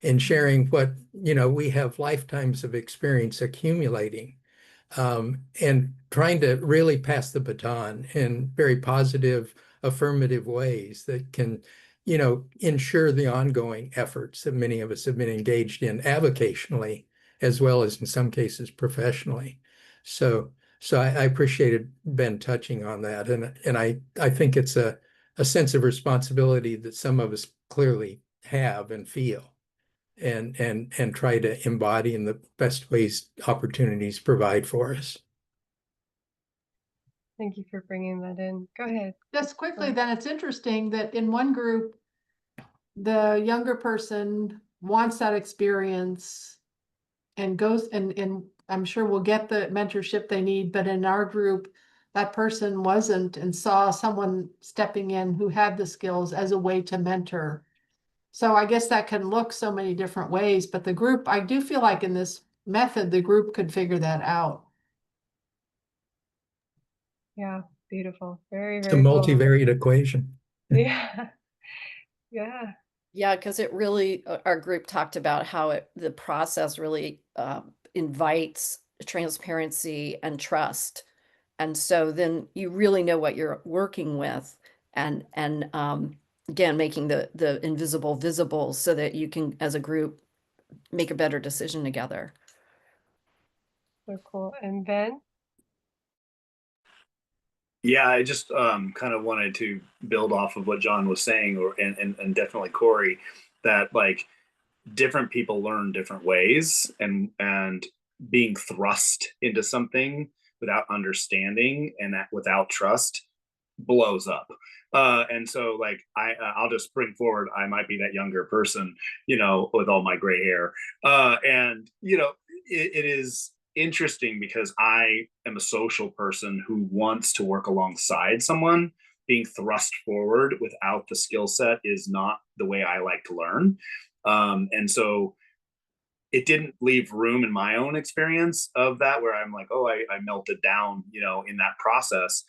and sharing what, we have lifetimes of experience accumulating, and trying to really pass the baton in very positive, affirmative ways that can, ensure the ongoing efforts that many of us have been engaged in avocationally, as well as in some cases professionally. So I appreciated Ben touching on that. And I think it's a sense of responsibility that some of us clearly have and feel, and try to embody in the best ways opportunities provide for us.
Thank you for bringing that in. Go ahead.
Just quickly, then, it's interesting that in one group, the younger person wants that experience and goes and I'm sure will get the mentorship they need, but in our group, that person wasn't and saw someone stepping in who had the skills as a way to mentor. So I guess that can look so many different ways, but the group, I do feel like in this method, the group could figure that out.
Yeah, beautiful. Very,
It's a
very cool.
multivariate equation.
Yeah. Yeah.
Yeah, because it really, our group talked about how the process really invites transparency and trust. And so then you really know what you're working with, and again, making the invisible visible so that you can, as a group, make a better decision together.
So cool. And then
Yeah, I just kind of wanted to build off of what John was saying, and definitely Corey, that like different people learn different ways, and being thrust into something without understanding and that without trust blows up. And so like I'll just bring forward, I might be that younger person, with all my gray hair. And it is interesting because I am a social person who wants to work alongside someone. Being thrust forward without the skill set is not the way I like to learn. And so it didn't leave room in my own experience of that where I'm like, oh, I melted down, in that process,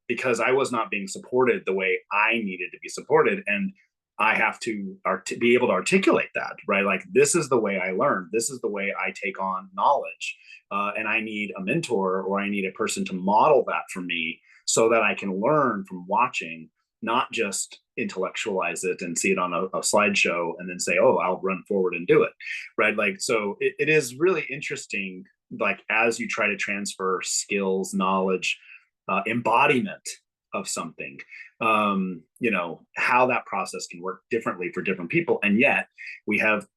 because I was not being supported the way I needed to be supported. And I have to be able to articulate that, right? Like, this is the way I learn. This is the way I take on knowledge. And I need a mentor, or I need a person to model that for me so that I can learn from watching, not just intellectualize it and see it on a slideshow and then say, oh, I'll run forward and do it, right? Like, so it is really interesting, like, as you try to transfer skills, knowledge, embodiment of something, how that process can work differently for different people. And yet we have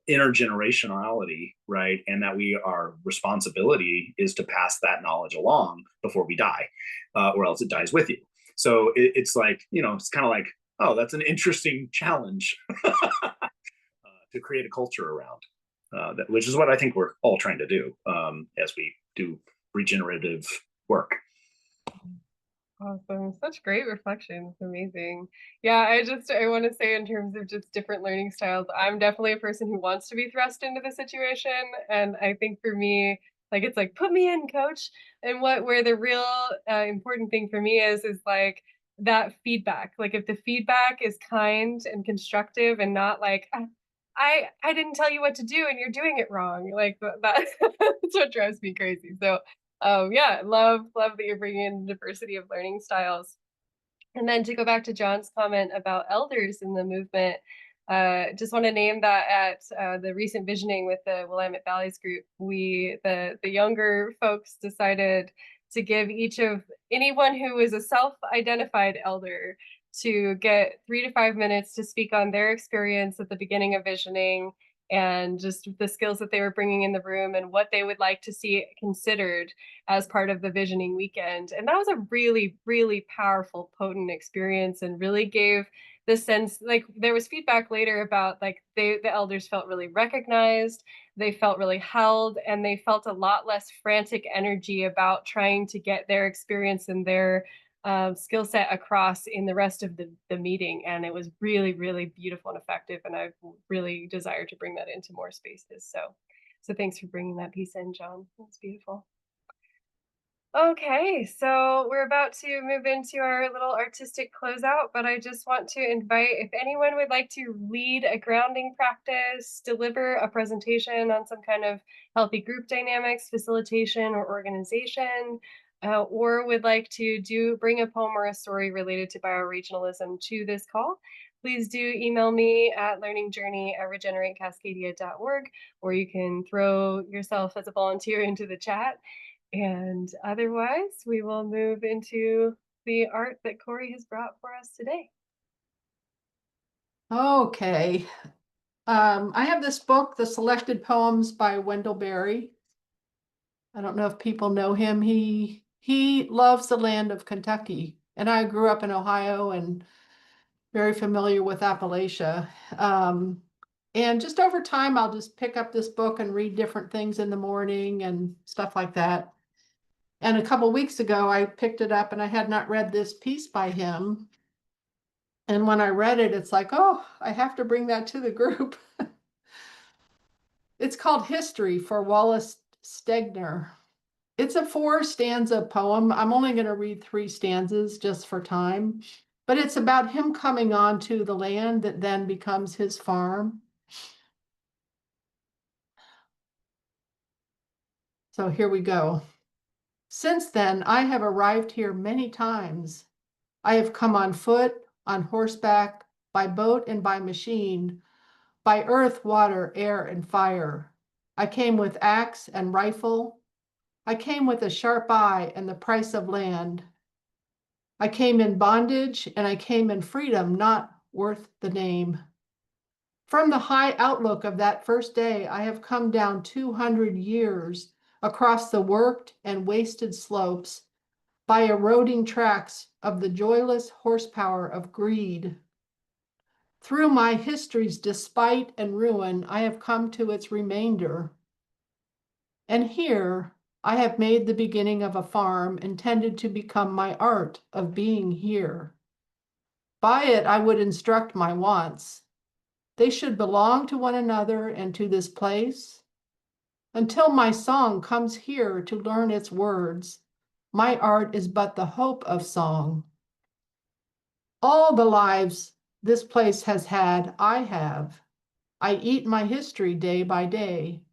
intergenerationality, right? And that our responsibility is to pass that knowledge along before we die, or else it dies with you. So it's like, it's kind of like, oh, that's an interesting challenge to create a culture around, which is what I think we're all trying to do as we do regenerative work.
Awesome. Such great reflections. Amazing. Yeah, I want to say, in terms of just different learning styles, I'm definitely a person who wants to be thrust into the situation. And I think for me, like, it's like, put me in, coach. And where the real important thing for me is like that feedback. Like, if the feedback is kind and constructive and not like, I didn't tell you what to do and you're doing it wrong. Like that's what drives me crazy. So yeah, love that you're bringing in diversity of learning styles. And then to go back to John's comment about elders in the movement, just want to name that at the recent visioning with the Willamette Valleys group, the younger folks decided to give each of anyone who is a self-identified elder to get 3 to 5 minutes to speak on their experience at the beginning of visioning, and just the skills that they were bringing in the room and what they would like to see considered as part of the visioning weekend. And that was a really, really powerful, potent experience, and really gave the sense, like, there was feedback later about like the elders felt really recognized, they felt really held, and they felt a lot less frantic energy about trying to get their experience and their skill set across in the rest of the meeting. And it was really, really beautiful and effective. And I really desire to bring that into more spaces. So thanks for bringing that piece in, John. That's beautiful. Okay, so we're about to move into our little artistic closeout, but I just want to invite, if anyone would like to lead a grounding practice, deliver a presentation on some kind of healthy group dynamics, facilitation, or organization, or would like to bring a poem or a story related to bioregionalism to this call, please do email me at learningjourney@regeneratecascadia.org, or you can throw yourself as a volunteer into the chat. And otherwise, we will move into the art that Corey has brought for us today.
Okay. I have this book, The Selected Poems by Wendell Berry. I don't know if people know him. He loves the land of Kentucky, and I grew up in Ohio and very familiar with Appalachia. And just over time, I'll just pick up this book and read different things in the morning and stuff like that. And a couple weeks ago, I picked it up and I had not read this piece by him. And when I read it, it's like, oh, I have to bring that to the group. It's called History for Wallace Stegner. It's a 4-stanza poem. I'm only going to read 3 stanzas just for time. But it's about him coming onto the land that then becomes his farm. So here we go. Since then, I have arrived here many times. I have come on foot, on horseback, by boat and by machine, by earth, water, air, and fire. I came with axe and rifle. I came with a sharp eye and the price of land. I came in bondage and I came in freedom not worth the name. From the high outlook of that first day, I have come down 200 years across the worked and wasted slopes by eroding tracks of the joyless horsepower of greed. Through my history's despite and ruin, I have come to its remainder. And here I have made the beginning of a farm intended to become my art of being here. By it, I would instruct my wants. They should belong to one another and to this place. Until my song comes here to learn its words, my art is but the hope of song. All the lives this place has had, I have. I eat my history day by day.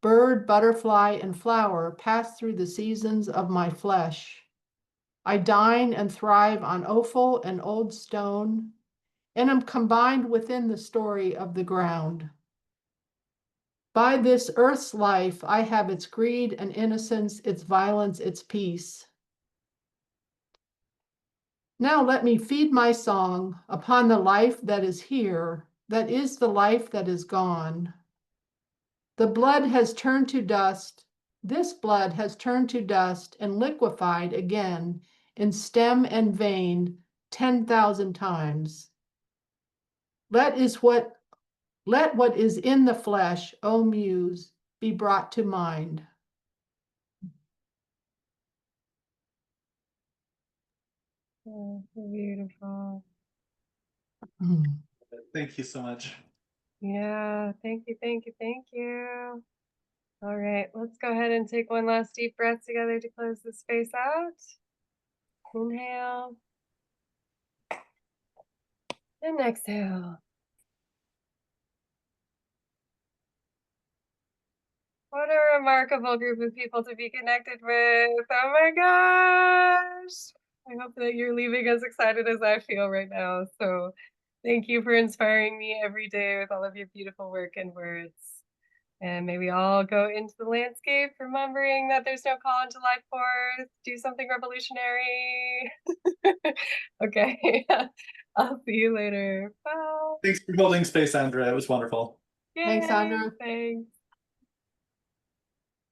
Bird, butterfly, and flower pass through the seasons of my flesh. I dine and thrive on offal and old stone, and am combined within the story of the ground. By this earth's life, I have its greed and innocence, its violence, its peace. Now let me feed my song upon the life that is here, that is the life that is gone. The blood has turned to dust, this blood has turned to dust and liquefied again in stem and vein 10,000 times. Let what is in the flesh, O muse, be brought to mind.
Oh, so beautiful.
Thank you so much.
Yeah, thank you, thank you, thank you. All right, let's go ahead and take one last deep breath together to close the space out. Inhale. And exhale. What a remarkable group of people to be connected with. Oh my gosh. I hope that you're leaving as excited as I feel right now. So thank you for inspiring me every day with all of your beautiful work and words. And may we all go into the landscape remembering that there's no call on July 4th. Do something revolutionary. Okay. I'll see you later. Bye.
Thanks for holding space, Andra. It was wonderful.
Yay,
Thanks, Andra.
Thanks.